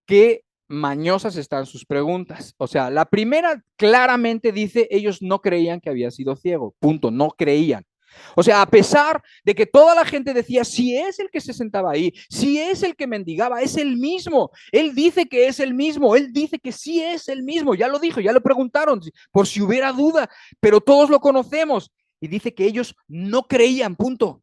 qué mañosas están sus preguntas. O sea, la primera claramente dice, ellos no creían que había sido ciego, punto, no creían. O sea, a pesar de que toda la gente decía, si es el que se sentaba ahí, si es el que mendigaba, es el mismo. Él dice que es el mismo, él dice que sí es el mismo, ya lo dijo, ya lo preguntaron, por si hubiera duda, pero todos lo conocemos. Y dice que ellos no creían, punto.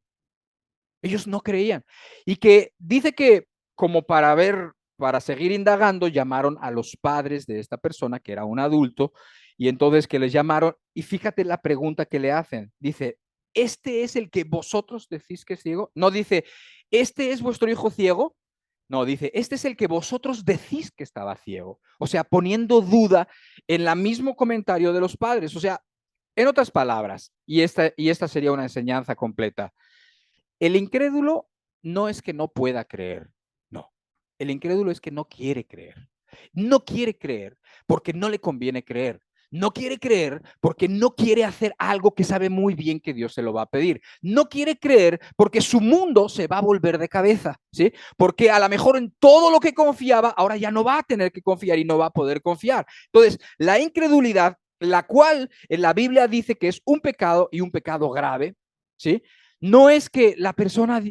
Ellos no creían. Y que dice que como para seguir indagando, llamaron a los padres de esta persona, que era un adulto, y entonces que les llamaron, y fíjate la pregunta que le hacen. Dice, ¿este es el que vosotros decís que es ciego? No dice, ¿este es vuestro hijo ciego? No, dice, este es el que vosotros decís que estaba ciego. O sea, poniendo duda en el mismo comentario de los padres. O sea, en otras palabras, y esta sería una enseñanza completa, el incrédulo no es que no pueda creer, no. El incrédulo es que no quiere creer. No quiere creer porque no le conviene creer. No quiere creer porque no quiere hacer algo que sabe muy bien que Dios se lo va a pedir. No quiere creer porque su mundo se va a volver de cabeza, ¿sí? Porque a lo mejor en todo lo que confiaba, ahora ya no va a tener que confiar y no va a poder confiar. Entonces, la incredulidad, la cual en la Biblia dice que es un pecado y un pecado grave, ¿sí? No es que la persona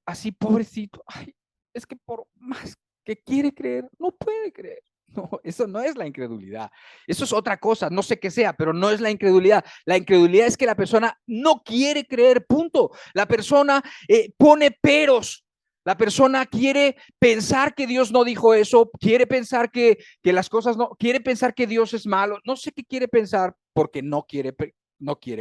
así, pobrecito, ay, es que por más que quiere creer, no puede creer. No, eso no es la incredulidad. Eso es otra cosa, no sé qué sea, pero no es la incredulidad. La incredulidad es que la persona no quiere creer, punto. La persona pone peros. La persona quiere pensar que Dios no dijo eso, quiere pensar que las cosas no, quiere pensar que Dios es malo. No sé qué quiere pensar porque no quiere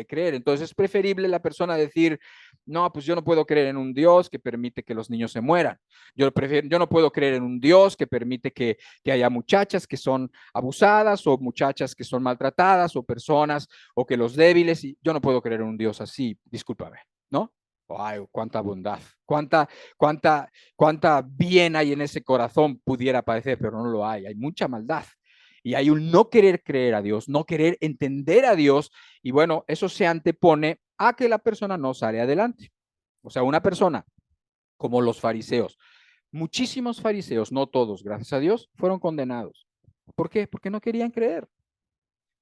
creer. Entonces es preferible la persona decir, no, pues yo no puedo creer en un Dios que permite que los niños se mueran. Yo no puedo creer en un Dios que permite que haya muchachas que son abusadas o muchachas que son maltratadas o personas o que los débiles, y yo no puedo creer en un Dios así, discúlpame, ¿no? Ay, cuánta bondad, cuánta bien hay en ese corazón pudiera parecer, pero no lo hay mucha maldad. Y hay un no querer creer a Dios, no querer entender a Dios, y bueno, eso se antepone a que la persona no sale adelante. O sea, una persona como los fariseos, muchísimos fariseos, no todos, gracias a Dios, fueron condenados. ¿Por qué? Porque no querían creer,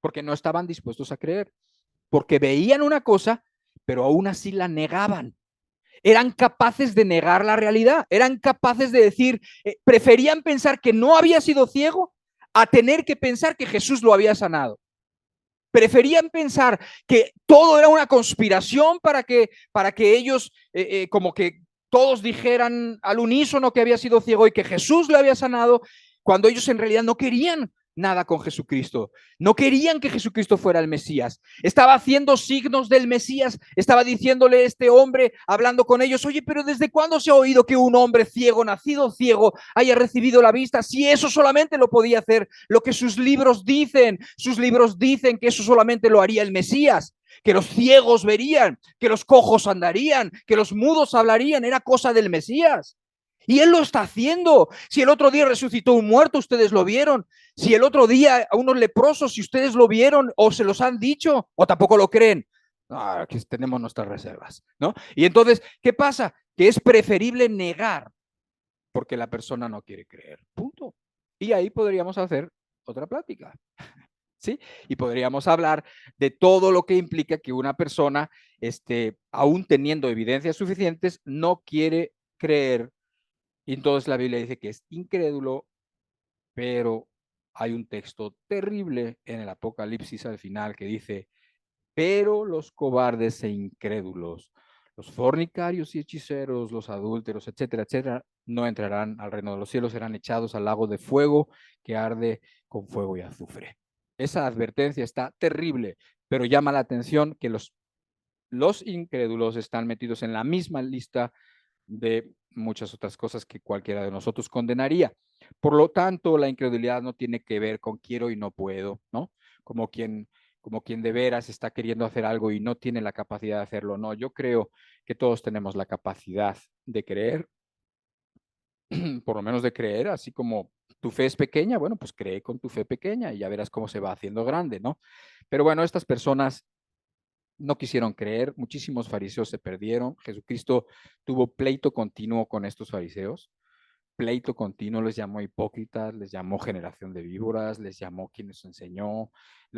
porque no estaban dispuestos a creer, porque veían una cosa, pero aún así la negaban. Eran capaces de negar la realidad, eran capaces de decir, preferían pensar que no había sido ciego a tener que pensar que Jesús lo había sanado. Preferían pensar que todo era una conspiración para que ellos, como que todos dijeran al unísono que había sido ciego y que Jesús lo había sanado, cuando ellos en realidad no querían nada con Jesucristo. No querían que Jesucristo fuera el Mesías. Estaba haciendo signos del Mesías. Estaba diciéndole este hombre, hablando con ellos, oye, pero ¿desde cuándo se ha oído que un hombre ciego, nacido ciego, haya recibido la vista? Si eso solamente lo podía hacer lo que sus libros dicen que eso solamente lo haría el Mesías, que los ciegos verían, que los cojos andarían, que los mudos hablarían, era cosa del Mesías. Y él lo está haciendo. Si el otro día resucitó un muerto, ustedes lo vieron. Si el otro día a unos leprosos, si ustedes lo vieron o se los han dicho o tampoco lo creen. Aquí tenemos nuestras reservas, ¿no? Y entonces, ¿qué pasa? Que es preferible negar porque la persona no quiere creer. Punto. Y ahí podríamos hacer otra plática. ¿Sí? Y podríamos hablar de todo lo que implica que una persona, aún teniendo evidencias suficientes, no quiere creer. Y entonces la Biblia dice que es incrédulo, pero hay un texto terrible en el Apocalipsis al final que dice, pero los cobardes e incrédulos, los fornicarios y hechiceros, los adúlteros, etcétera, etcétera, no entrarán al reino de los cielos, serán echados al lago de fuego que arde con fuego y azufre. Esa advertencia está terrible, pero llama la atención que los incrédulos están metidos en la misma lista de muchas otras cosas que cualquiera de nosotros condenaría. Por lo tanto, la incredulidad no tiene que ver con quiero y no puedo, ¿no? Como quien, como quien de veras está queriendo hacer algo y no tiene la capacidad de hacerlo. No, yo creo que todos tenemos la capacidad de creer, por lo menos de creer, así como tu fe es pequeña, bueno, pues cree con tu fe pequeña y ya verás cómo se va haciendo grande, ¿no? Pero bueno, estas personas no quisieron creer, muchísimos fariseos se perdieron, Jesucristo tuvo pleito continuo con estos fariseos, pleito continuo, les llamó hipócritas, les llamó generación de víboras, les llamó quien nos enseñó,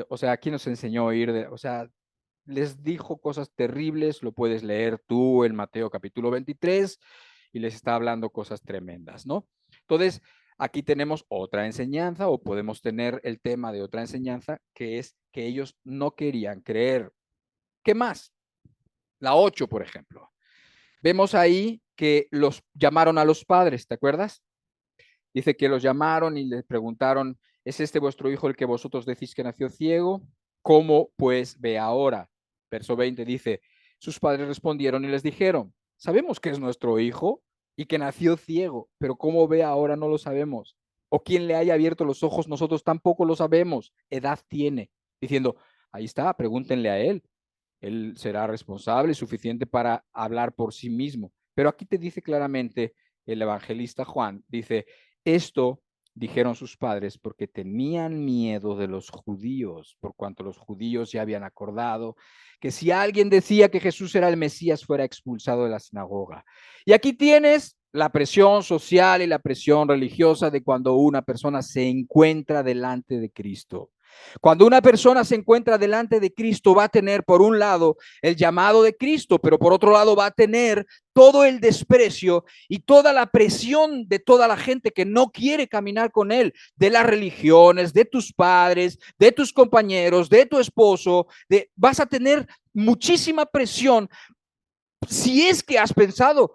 o sea, quien nos enseñó a ir de, o sea, les dijo cosas terribles, lo puedes leer tú en Mateo capítulo 23 y les está hablando cosas tremendas, ¿no? Entonces, aquí tenemos otra enseñanza o podemos tener el tema de otra enseñanza que es que ellos no querían creer. ¿Qué más? La 8, por ejemplo. Vemos ahí que los llamaron a los padres, ¿te acuerdas? Dice que los llamaron y les preguntaron, ¿es este vuestro hijo el que vosotros decís que nació ciego? ¿Cómo pues ve ahora? Verso 20 dice, sus padres respondieron y les dijeron, sabemos que es nuestro hijo y que nació ciego, pero cómo ve ahora no lo sabemos. O quién le haya abierto los ojos, nosotros tampoco lo sabemos. Edad tiene. Diciendo, ahí está, pregúntenle a él. Él será responsable y suficiente para hablar por sí mismo. Pero aquí te dice claramente el evangelista Juan, dice, esto dijeron sus padres porque tenían miedo de los judíos, por cuanto los judíos ya habían acordado que si alguien decía que Jesús era el Mesías, fuera expulsado de la sinagoga. Y aquí tienes la presión social y la presión religiosa de cuando una persona se encuentra delante de Cristo. Cuando una persona se encuentra delante de Cristo, va a tener por un lado el llamado de Cristo, pero por otro lado va a tener todo el desprecio y toda la presión de toda la gente que no quiere caminar con él, de las religiones, de tus padres, de tus compañeros, de tu esposo, vas a tener muchísima presión si es que has pensado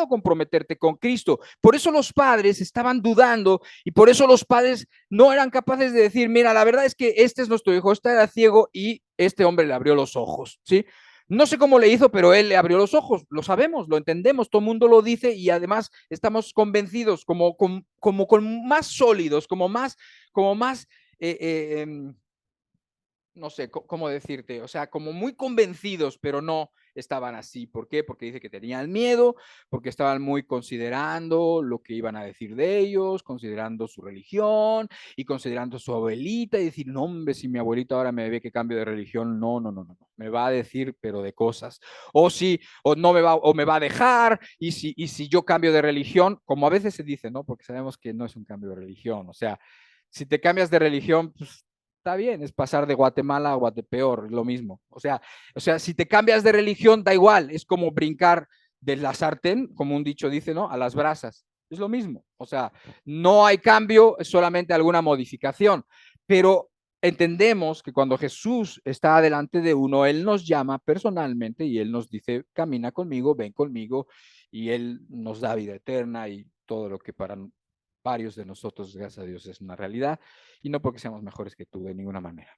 comprometerte con Cristo. Por eso los padres estaban dudando y por eso los padres no eran capaces de decir, mira, la verdad es que este es nuestro hijo, este era ciego y este hombre le abrió los ojos, ¿sí? No sé cómo le hizo, pero él le abrió los ojos, lo sabemos, lo entendemos, todo el mundo lo dice y además estamos convencidos, como con más sólidos, como más eh, eh, no sé cómo decirte, o sea, como muy convencidos, pero no estaban así. ¿Por qué? Porque dice que tenían miedo, porque estaban muy considerando lo que iban a decir de ellos, considerando su religión y considerando su abuelita y decir, no, hombre, si mi abuelita ahora me ve que cambio de religión, no, me va a decir, pero de cosas. O si, o no me va, o me va a dejar, y si yo cambio de religión, como a veces se dice, ¿no? Porque sabemos que no es un cambio de religión, o sea, si te cambias de religión, pues está bien, es pasar de Guatemala a Guatepeor, es lo mismo. O sea, si te cambias de religión, da igual, es como brincar de la sartén, como un dicho dice, ¿no? A las brasas. Es lo mismo. O sea, no hay cambio, es solamente alguna modificación. Pero entendemos que cuando Jesús está delante de uno, Él nos llama personalmente y Él nos dice, camina conmigo, ven conmigo, y Él nos da vida eterna y todo lo que para varios de nosotros, gracias a Dios, es una realidad. Y no porque seamos mejores que tú, de ninguna manera.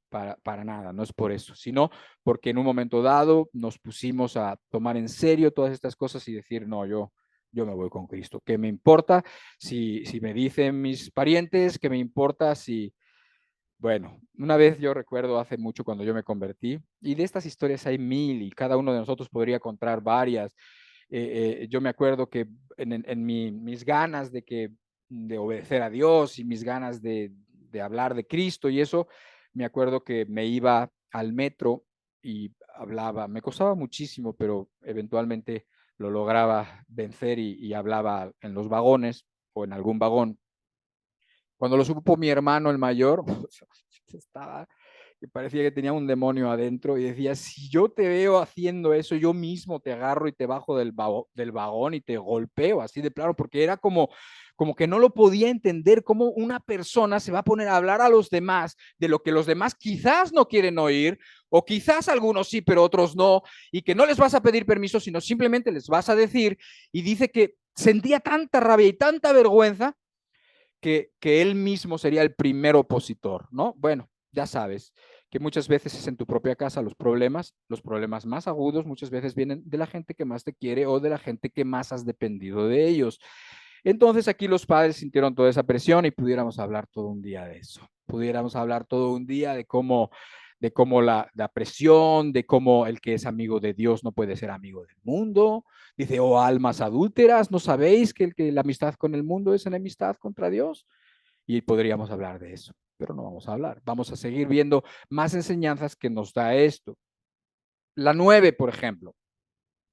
Para nada, no es por eso, sino porque en un momento dado nos pusimos a tomar en serio todas estas cosas y decir, no, yo me voy con Cristo. ¿Qué me importa si me dicen mis parientes? ¿Qué me importa si... Bueno, una vez yo recuerdo hace mucho cuando yo me convertí, y de estas historias hay mil y cada uno de nosotros podría contar varias. Yo me acuerdo que en mis ganas de obedecer a Dios y mis ganas de hablar de Cristo y eso, me acuerdo que me iba al metro y hablaba, me costaba muchísimo, pero eventualmente lo lograba vencer y hablaba en los vagones o en algún vagón. Cuando lo supo mi hermano, el mayor, estaba, que parecía que tenía un demonio adentro y decía, si yo te veo haciendo eso, yo mismo te agarro y te bajo del vagón y te golpeo, así de plano, porque era como que no lo podía entender cómo una persona se va a poner a hablar a los demás de lo que los demás quizás no quieren oír, o quizás algunos sí, pero otros no, y que no les vas a pedir permiso, sino simplemente les vas a decir, y dice que sentía tanta rabia y tanta vergüenza que él mismo sería el primer opositor, ¿no? Bueno, ya sabes que muchas veces es en tu propia casa los problemas más agudos muchas veces vienen de la gente que más te quiere o de la gente que más has dependido de ellos. Entonces aquí los padres sintieron toda esa presión y pudiéramos hablar todo un día de eso. Pudiéramos hablar todo un día de cómo la presión, de cómo el que es amigo de Dios no puede ser amigo del mundo. Dice, oh almas adúlteras, ¿no sabéis que la amistad con el mundo es enemistad contra Dios? Y podríamos hablar de eso, pero no vamos a hablar. Vamos a seguir viendo más enseñanzas que nos da esto. La 9, por ejemplo.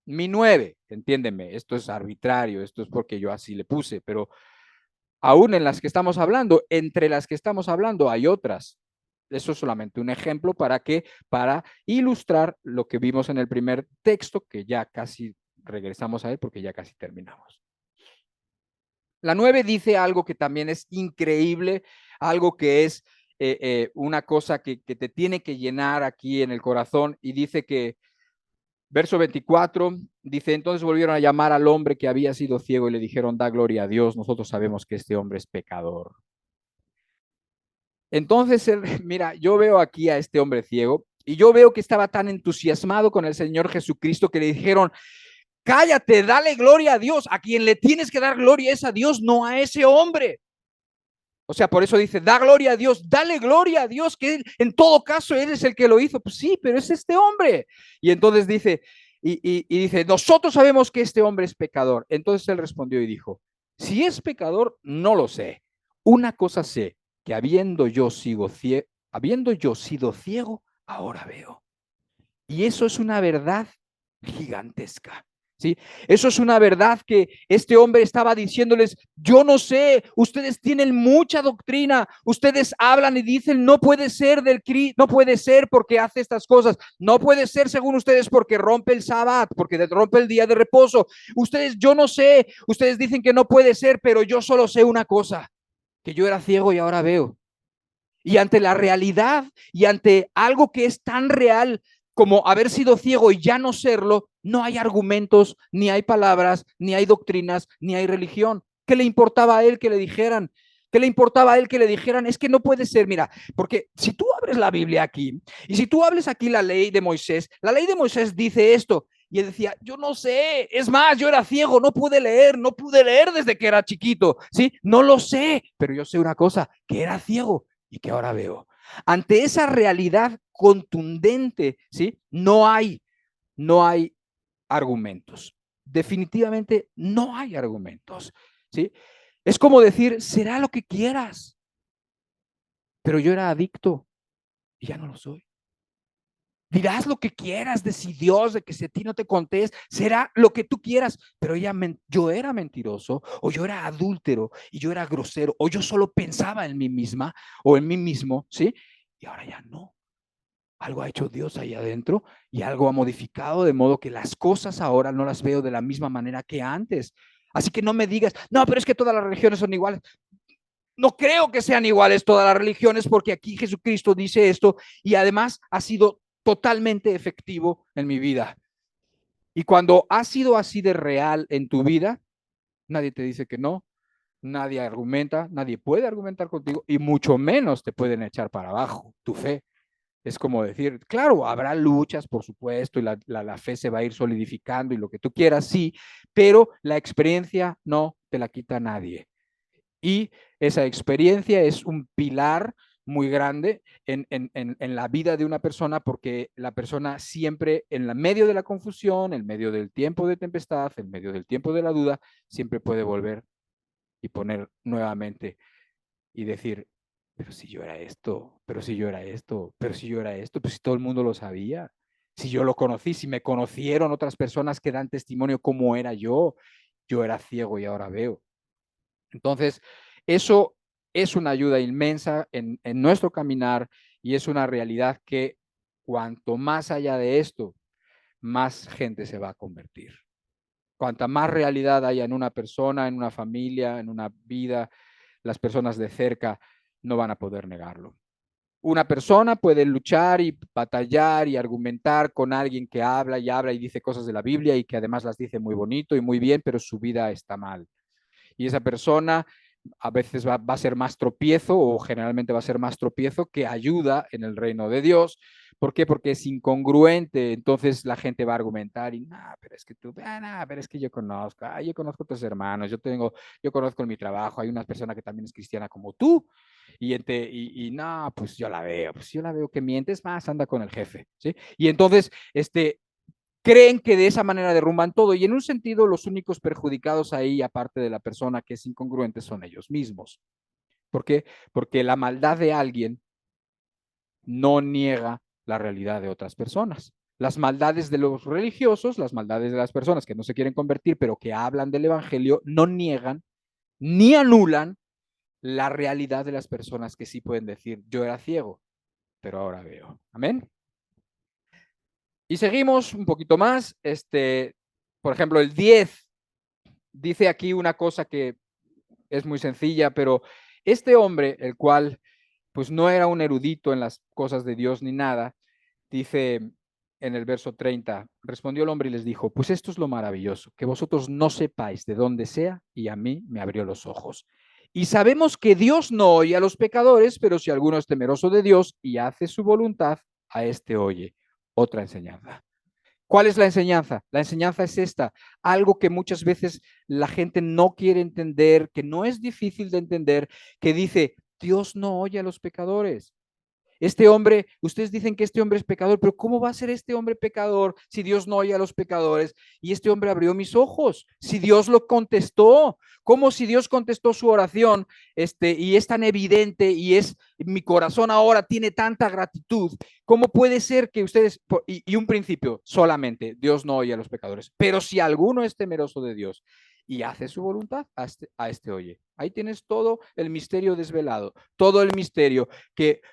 Mi 9, entiéndeme, esto es arbitrario, esto es porque yo así le puse, pero aún en las que estamos hablando, entre las que estamos hablando hay otras. Eso es solamente un ejemplo para ilustrar lo que vimos en el primer texto, que ya casi regresamos a él porque ya casi terminamos. La 9 dice algo que también es increíble, algo que es una cosa que te tiene que llenar aquí en el corazón, y dice que, verso 24, dice, entonces volvieron a llamar al hombre que había sido ciego y le dijeron, da gloria a Dios, nosotros sabemos que este hombre es pecador. Entonces, mira, yo veo aquí a este hombre ciego y yo veo que estaba tan entusiasmado con el Señor Jesucristo que le dijeron, cállate, dale gloria a Dios, a quien le tienes que dar gloria es a Dios, no a ese hombre. O sea, por eso dice, da gloria a Dios, dale gloria a Dios, que en todo caso Él es el que lo hizo. Pues sí, pero es este hombre. Y entonces dice, y dice, nosotros sabemos que este hombre es pecador. Entonces él respondió y dijo, si es pecador, no lo sé. Una cosa sé, que habiendo yo sido ciego, ahora veo. Y eso es una verdad gigantesca. ¿Sí? Eso es una verdad que este hombre estaba diciéndoles, yo no sé, ustedes tienen mucha doctrina, ustedes hablan y dicen, no puede ser no puede ser porque hace estas cosas, no puede ser según ustedes porque rompe el sábado, porque rompe el día de reposo. Ustedes, yo no sé, ustedes dicen que no puede ser, pero yo solo sé una cosa, que yo era ciego y ahora veo. Y ante la realidad y ante algo que es tan real como haber sido ciego y ya no serlo, no hay argumentos, ni hay palabras, ni hay doctrinas, ni hay religión. ¿Qué le importaba a él que le dijeran? ¿Qué le importaba a él que le dijeran? Es que no puede ser, mira, porque si tú abres la Biblia aquí y si tú hables aquí la ley de Moisés dice esto. Y él decía, yo no sé, es más, yo era ciego, no pude leer desde que era chiquito, ¿sí? No lo sé, pero yo sé una cosa, que era ciego y que ahora veo. Ante esa realidad contundente, ¿sí? No hay argumentos. Definitivamente no hay argumentos, ¿sí? Es como decir, será lo que quieras, pero yo era adicto y ya no lo soy. Dirás lo que quieras de si Dios, de que si a ti no te contés, será lo que tú quieras, pero yo era mentiroso, o yo era adúltero, y yo era grosero, o yo solo pensaba en mí misma, o en mí mismo, ¿sí? Y ahora ya no. Algo ha hecho Dios ahí adentro y algo ha modificado de modo que las cosas ahora no las veo de la misma manera que antes. Así que no me digas, no, pero es que todas las religiones son iguales. No creo que sean iguales todas las religiones porque aquí Jesucristo dice esto y además ha sido totalmente efectivo en mi vida. Y cuando ha sido así de real en tu vida, nadie te dice que no, nadie argumenta, nadie puede argumentar contigo y mucho menos te pueden echar para abajo tu fe. Es como decir, claro, habrá luchas, por supuesto, y la fe se va a ir solidificando y lo que tú quieras, sí, pero la experiencia no te la quita nadie. Y esa experiencia es un pilar muy grande en la vida de una persona porque la persona siempre en la medio de la confusión, en medio del tiempo de tempestad, en medio del tiempo de la duda, siempre puede volver y poner nuevamente y decir, pero si yo era esto, pero si yo era esto, pero si yo era esto, pues si todo el mundo lo sabía, si yo lo conocí, si me conocieron otras personas que dan testimonio cómo era yo era ciego y ahora veo. Entonces, eso es una ayuda inmensa en nuestro caminar y es una realidad que cuanto más allá de esto, más gente se va a convertir. Cuanta más realidad haya en una persona, en una familia, en una vida, las personas de cerca no van a poder negarlo. Una persona puede luchar y batallar y argumentar con alguien que habla y dice cosas de la Biblia y que además las dice muy bonito y muy bien, pero su vida está mal. Y esa persona a veces va a ser más tropiezo o generalmente va a ser más tropiezo que ayuda en el reino de Dios. ¿Por qué? Porque es incongruente. Entonces la gente va a argumentar y, nah, pero es que tú, nah, pero es que yo conozco a tus hermanos, yo conozco en mi trabajo, hay una persona que también es cristiana como tú. No, pues yo la veo que mientes más, anda con el jefe, ¿sí? Y entonces, creen que de esa manera derrumban todo y en un sentido los únicos perjudicados ahí, aparte de la persona que es incongruente, son ellos mismos. ¿Por qué? Porque la maldad de alguien no niega la realidad de otras personas. Las maldades de los religiosos, las maldades de las personas que no se quieren convertir, pero que hablan del Evangelio, no niegan ni anulan la realidad de las personas que sí pueden decir, yo era ciego, pero ahora veo. Amén. Y seguimos un poquito más. Por ejemplo, el 10 dice aquí una cosa que es muy sencilla, pero este hombre, el cual pues no era un erudito en las cosas de Dios ni nada, dice en el verso 30, respondió el hombre y les dijo, pues esto es lo maravilloso, que vosotros no sepáis de dónde sea y a mí me abrió los ojos. Y sabemos que Dios no oye a los pecadores, pero si alguno es temeroso de Dios y hace su voluntad, a este oye. Otra enseñanza. ¿Cuál es la enseñanza? La enseñanza es esta, algo que muchas veces la gente no quiere entender, que no es difícil de entender, que dice, Dios no oye a los pecadores. Este hombre, ustedes dicen que este hombre es pecador, pero ¿cómo va a ser este hombre pecador si Dios no oye a los pecadores? Y este hombre abrió mis ojos, si Dios lo contestó, ¿cómo si Dios contestó su oración, y es tan evidente y mi corazón ahora tiene tanta gratitud? ¿Cómo puede ser que ustedes, y un principio solamente, Dios no oye a los pecadores, pero si alguno es temeroso de Dios y hace su voluntad, a este oye? Ahí tienes todo el misterio desvelado, todo el misterio.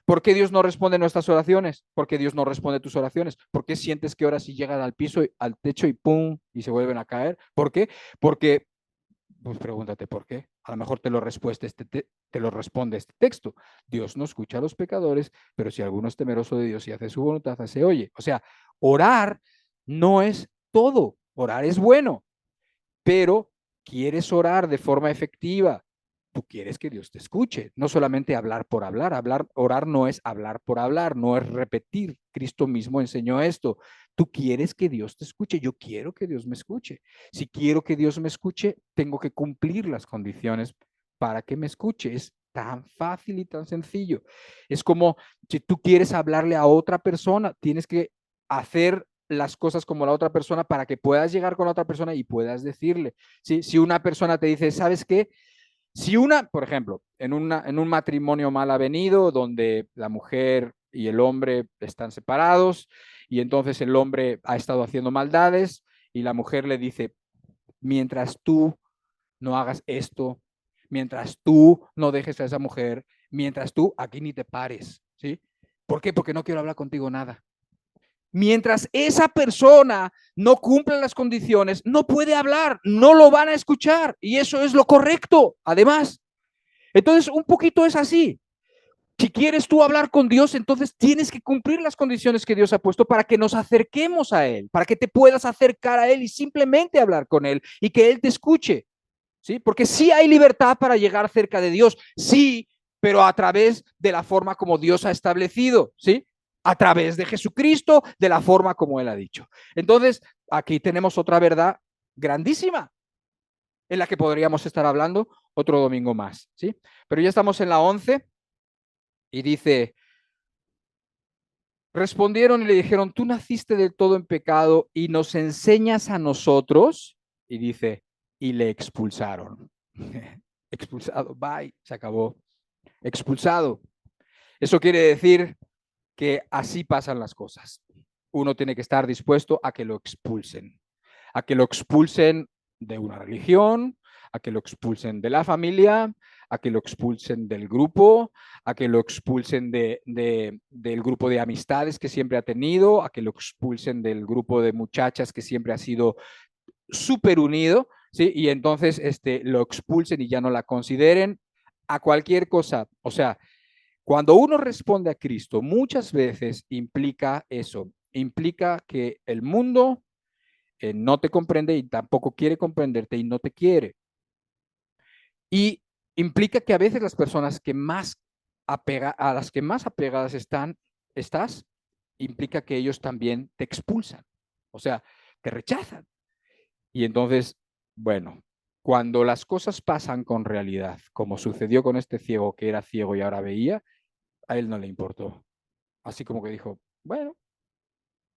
¿Por qué Dios no responde nuestras oraciones? ¿Por qué Dios no responde tus oraciones? ¿Por qué sientes que oras y llegan al piso, al techo y pum, y se vuelven a caer? ¿Por qué? Porque, pues pregúntate por qué. A lo mejor te lo responde este texto. Dios no escucha a los pecadores, pero si alguno es temeroso de Dios y hace su voluntad, se oye. O sea, orar no es todo. Orar es bueno, pero quieres orar de forma efectiva, tú quieres que Dios te escuche, no solamente hablar por hablar. Orar no es hablar por hablar, no es repetir. Cristo mismo enseñó esto. Tú quieres que Dios te escuche, yo quiero que Dios me escuche. Si quiero que Dios me escuche, tengo que cumplir las condiciones para que me escuche. Es tan fácil y tan sencillo. Es como si tú quieres hablarle a otra persona, tienes que hacer las cosas como la otra persona para que puedas llegar con la otra persona y puedas decirle. ¿Sí? Si una persona te dice, ¿sabes qué? Si por ejemplo, en un matrimonio mal avenido, donde la mujer y el hombre están separados, y entonces el hombre ha estado haciendo maldades, y la mujer le dice, mientras tú no hagas esto, mientras tú no dejes a esa mujer, mientras tú aquí ni te pares, ¿sí? ¿Por qué? Porque no quiero hablar contigo nada. Mientras esa persona no cumpla las condiciones, no puede hablar, no lo van a escuchar, y eso es lo correcto, además. Entonces, un poquito es así. Si quieres tú hablar con Dios, entonces tienes que cumplir las condiciones que Dios ha puesto para que nos acerquemos a Él, para que te puedas acercar a Él y simplemente hablar con Él y que Él te escuche, ¿sí? Porque sí hay libertad para llegar cerca de Dios, sí, pero a través de la forma como Dios ha establecido, ¿sí? A través de Jesucristo, de la forma como Él ha dicho. Entonces, aquí tenemos otra verdad grandísima en la que podríamos estar hablando otro domingo más, ¿sí? Pero ya estamos en la 11 y dice, respondieron y le dijeron, tú naciste del todo en pecado y nos enseñas a nosotros, y dice, y le expulsaron. Expulsado, bye, se acabó. Expulsado. Eso quiere decir que así pasan las cosas. Uno tiene que estar dispuesto a que lo expulsen, a que lo expulsen de una religión, a que lo expulsen de la familia, a que lo expulsen del grupo, a que lo expulsen del grupo de amistades que siempre ha tenido, a que lo expulsen del grupo de muchachas que siempre ha sido súper unido, ¿sí? Y entonces lo expulsen y ya no la consideren, a cualquier cosa. O sea, cuando uno responde a Cristo, muchas veces implica eso, implica que el mundo no te comprende y tampoco quiere comprenderte y no te quiere. Y implica que a veces las personas que más a las que más apegadas estás, implica que ellos también te expulsan, o sea, te rechazan. Y entonces, bueno, cuando las cosas pasan con realidad, como sucedió con este ciego que era ciego y ahora veía, a él no le importó. Así como que dijo, bueno,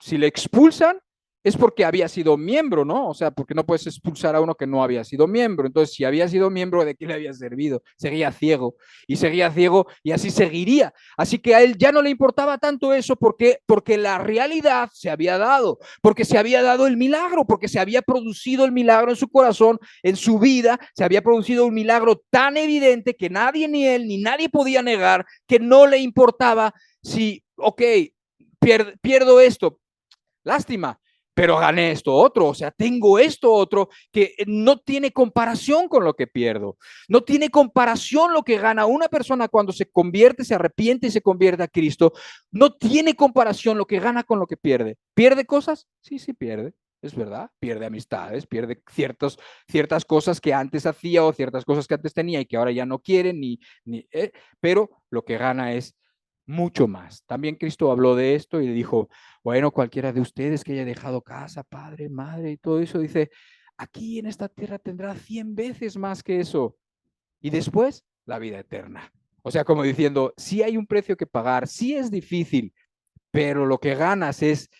si le expulsan es porque había sido miembro, ¿no? O sea, porque no puedes expulsar a uno que no había sido miembro. Entonces, si había sido miembro, ¿de qué le había servido? Seguía ciego y así seguiría. Así que a él ya no le importaba tanto eso porque la realidad se había dado, porque se había dado el milagro, porque se había producido el milagro en su corazón, en su vida, se había producido un milagro tan evidente que nadie, ni él, ni nadie podía negar, que no le importaba si, ok, pierdo esto, lástima, pero gané esto otro, o sea, tengo esto otro que no tiene comparación con lo que pierdo, no tiene comparación lo que gana una persona cuando se convierte, se arrepiente y se convierte a Cristo, no tiene comparación lo que gana con lo que pierde. ¿Pierde cosas? Sí, sí pierde. Es verdad, pierde amistades, pierde ciertas cosas que antes hacía o ciertas cosas que antes tenía y que ahora ya no quiere, pero lo que gana es mucho más. También Cristo habló de esto y le dijo, bueno, cualquiera de ustedes que haya dejado casa, padre, madre y todo eso, dice, aquí en esta tierra tendrá 100 veces más que eso. Y después, la vida eterna. O sea, como diciendo, sí hay un precio que pagar, sí es difícil, pero lo que ganas es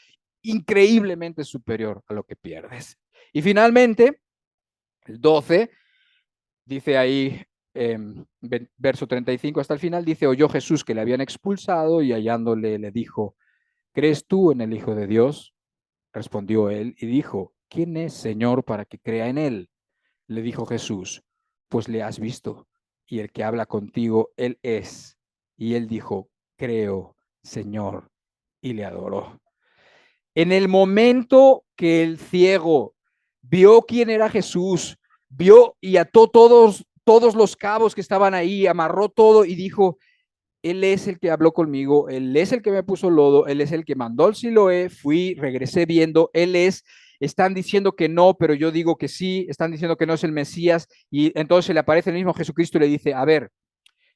increíblemente superior a lo que pierdes. Y finalmente, el 12, dice ahí, verso 35 hasta el final, dice, oyó Jesús que le habían expulsado y hallándole le dijo, ¿crees tú en el Hijo de Dios? Respondió él y dijo, ¿quién es, Señor, para que crea en él? Le dijo Jesús, pues le has visto, y el que habla contigo, él es. Y él dijo, creo, Señor, y le adoró. En el momento que el ciego vio quién era Jesús, vio y ató todos los cabos que estaban ahí, amarró todo y dijo, Él es el que habló conmigo, Él es el que me puso lodo, Él es el que mandó el Siloé, fui, regresé viendo, Él es, están diciendo que no, pero yo digo que sí, están diciendo que no es el Mesías, y entonces le aparece el mismo Jesucristo y le dice, a ver,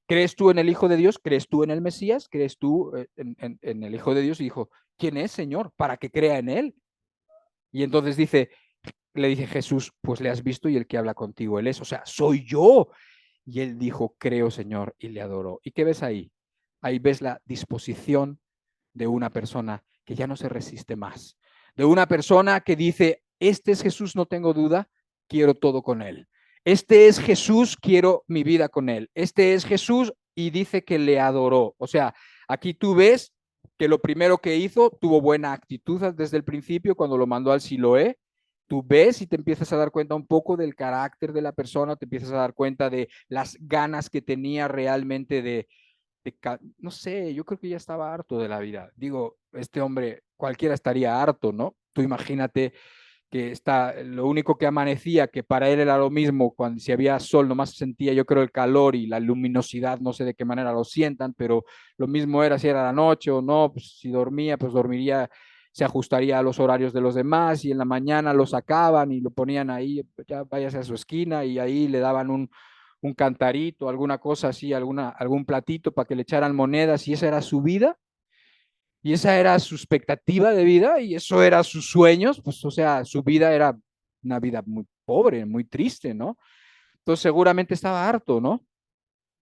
¿crees tú en el Hijo de Dios? ¿Crees tú en el Mesías? ¿Crees tú en el Hijo de Dios? Y dijo, ¿quién es, Señor? Para que crea en Él. Y entonces le dice Jesús, pues le has visto y el que habla contigo, Él es, o sea, soy yo. Y él dijo, creo, Señor, y le adoró. ¿Y qué ves ahí? Ahí ves la disposición de una persona que ya no se resiste más, de una persona que dice, este es Jesús, no tengo duda, quiero todo con él. Este es Jesús, quiero mi vida con él. Este es Jesús y dice que le adoró. O sea, aquí tú ves que lo primero que hizo tuvo buena actitud desde el principio cuando lo mandó al Siloé. Tú ves y te empiezas a dar cuenta un poco del carácter de la persona, te empiezas a dar cuenta de las ganas que tenía realmente no sé, yo creo que ya estaba harto de la vida. Digo, este hombre, cualquiera estaría harto, ¿no? Tú imagínate que lo único que amanecía, que para él era lo mismo, cuando si había sol, nomás sentía yo creo el calor y la luminosidad, no sé de qué manera lo sientan, pero lo mismo era si era la noche o no, pues si dormía, pues dormiría, se ajustaría a los horarios de los demás y en la mañana lo sacaban y lo ponían ahí, ya váyase a su esquina y ahí le daban un cantarito, alguna cosa así, algún platito para que le echaran monedas y esa era su vida y esa era su expectativa de vida y eso era sus sueños, pues o sea, su vida era una vida muy pobre, muy triste, ¿no? Entonces seguramente estaba harto, ¿no?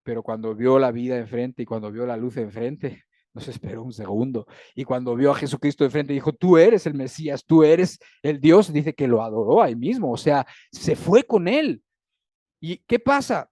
Pero cuando vio la vida enfrente y cuando vio la luz enfrente, no se esperó un segundo. Y cuando vio a Jesucristo enfrente, dijo, tú eres el Mesías, tú eres el Dios, dice que lo adoró ahí mismo, o sea, se fue con él. ¿Y qué pasa?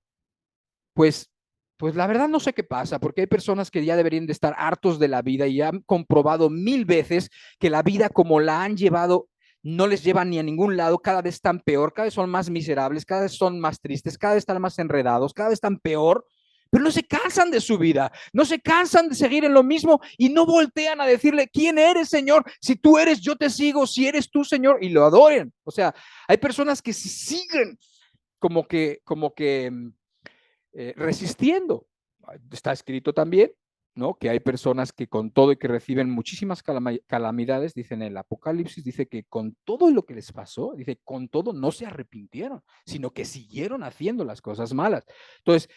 Pues, pues la verdad no sé qué pasa, porque hay personas que ya deberían de estar hartos de la vida y han comprobado 1000 veces que la vida como la han llevado no les lleva ni a ningún lado, cada vez están peor, cada vez son más miserables, cada vez son más tristes, cada vez están más enredados, cada vez están peor, pero no se cansan de su vida, no se cansan de seguir en lo mismo y no voltean a decirle, ¿quién eres, Señor? Si tú eres, yo te sigo, si eres tú, Señor, y lo adoren. O sea, hay personas que siguen como que resistiendo. Está escrito también, ¿no? Que hay personas que con todo y que reciben muchísimas calamidades, dicen en el Apocalipsis, dice que con todo lo que les pasó, dice, con todo no se arrepintieron, sino que siguieron haciendo las cosas malas. Entonces,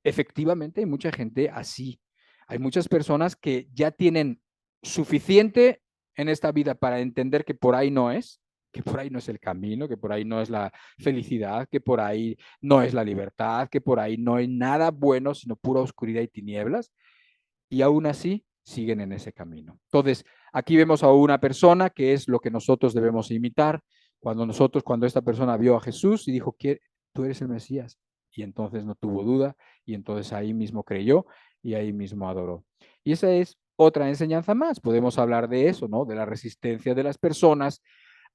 efectivamente hay mucha gente así. Hay muchas personas que ya tienen suficiente en esta vida para entender que por ahí no es, que por ahí no es el camino, que por ahí no es la felicidad, que por ahí no es la libertad, que por ahí no hay nada bueno, sino pura oscuridad y tinieblas, y aún así siguen en ese camino. Entonces, aquí vemos a una persona que es lo que nosotros debemos imitar. Cuando esta persona vio a Jesús y dijo que tú eres el Mesías, y entonces no tuvo duda, y entonces ahí mismo creyó y ahí mismo adoró. Y esa es otra enseñanza más. Podemos hablar de eso, ¿no? De la resistencia de las personas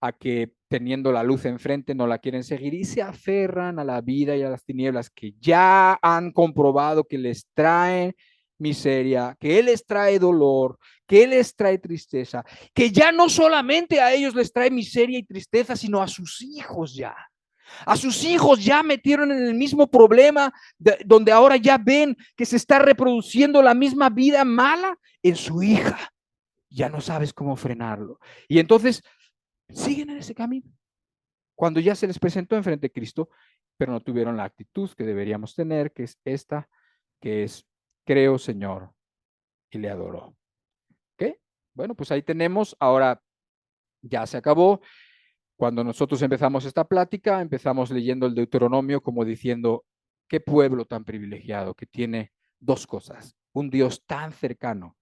a que teniendo la luz enfrente no la quieren seguir y se aferran a la vida y a las tinieblas que ya han comprobado que les traen miseria, que les trae dolor, que les trae tristeza, que ya no solamente a ellos les trae miseria y tristeza, sino a sus hijos ya. A sus hijos ya metieron en el mismo problema donde ahora ya ven que se está reproduciendo la misma vida mala en su hija. Ya no sabes cómo frenarlo. Y entonces siguen en ese camino. Cuando ya se les presentó enfrente de Cristo, pero no tuvieron la actitud que deberíamos tener, que es esta, que es, creo, Señor, y le adoró. ¿Ok? Bueno, pues ahí tenemos, ahora ya se acabó. Cuando nosotros empezamos esta plática, empezamos leyendo el Deuteronomio como diciendo, qué pueblo tan privilegiado que tiene dos cosas: un Dios tan cercano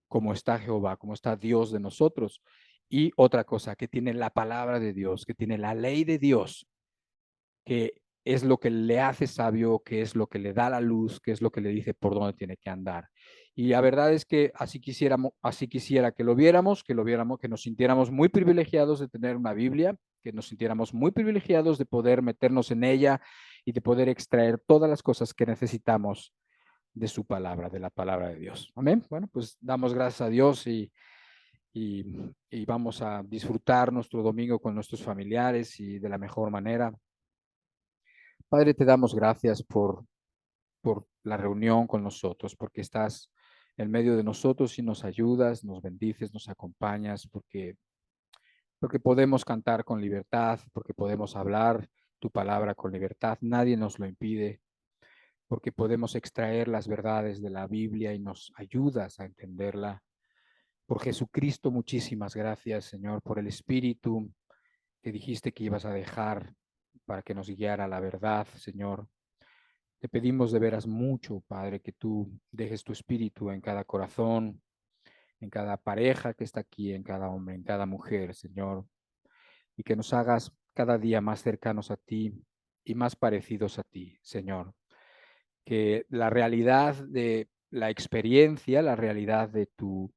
como está Jehová, como está Dios de nosotros, y otra cosa, que tiene la palabra de Dios, que tiene la ley de Dios, que es lo que le hace sabio, que es lo que le da la luz, que es lo que le dice por dónde tiene que andar. Y la verdad es que así quisiera que lo viéramos, que nos sintiéramos muy privilegiados de tener una Biblia, que nos sintiéramos muy privilegiados de poder meternos en ella y de poder extraer todas las cosas que necesitamos de su palabra, de la palabra de Dios. Amén. Bueno, pues damos gracias a Dios y, y vamos a disfrutar nuestro domingo con nuestros familiares y de la mejor manera. Padre, te damos gracias por la reunión con nosotros, porque estás en medio de nosotros y nos ayudas, nos bendices, nos acompañas, porque podemos cantar con libertad, porque podemos hablar tu palabra con libertad, nadie nos lo impide, porque podemos extraer las verdades de la Biblia y nos ayudas a entenderla. Por Jesucristo, muchísimas gracias, Señor, por el Espíritu que dijiste que ibas a dejar para que nos guiara la verdad, Señor. Te pedimos de veras mucho, Padre, que tú dejes tu espíritu en cada corazón, en cada pareja que está aquí, en cada hombre, en cada mujer, Señor, y que nos hagas cada día más cercanos a ti y más parecidos a ti, Señor. Que la realidad de la experiencia, la realidad de tu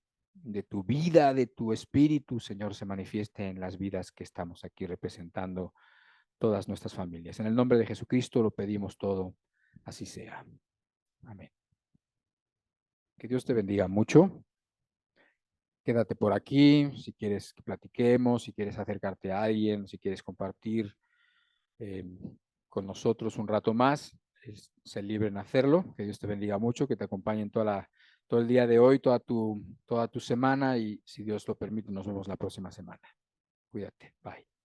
vida, de tu espíritu, Señor, se manifieste en las vidas que estamos aquí representando todas nuestras familias. En el nombre de Jesucristo lo pedimos todo, así sea. Amén. Que Dios te bendiga mucho. Quédate por aquí, si quieres que platiquemos, si quieres acercarte a alguien, si quieres compartir eh, con nosotros un rato más, sé libre en hacerlo. Que Dios te bendiga mucho, que te acompañe en todo el día de hoy, toda tu semana y si Dios lo permite, nos vemos la próxima semana. Cuídate. Bye.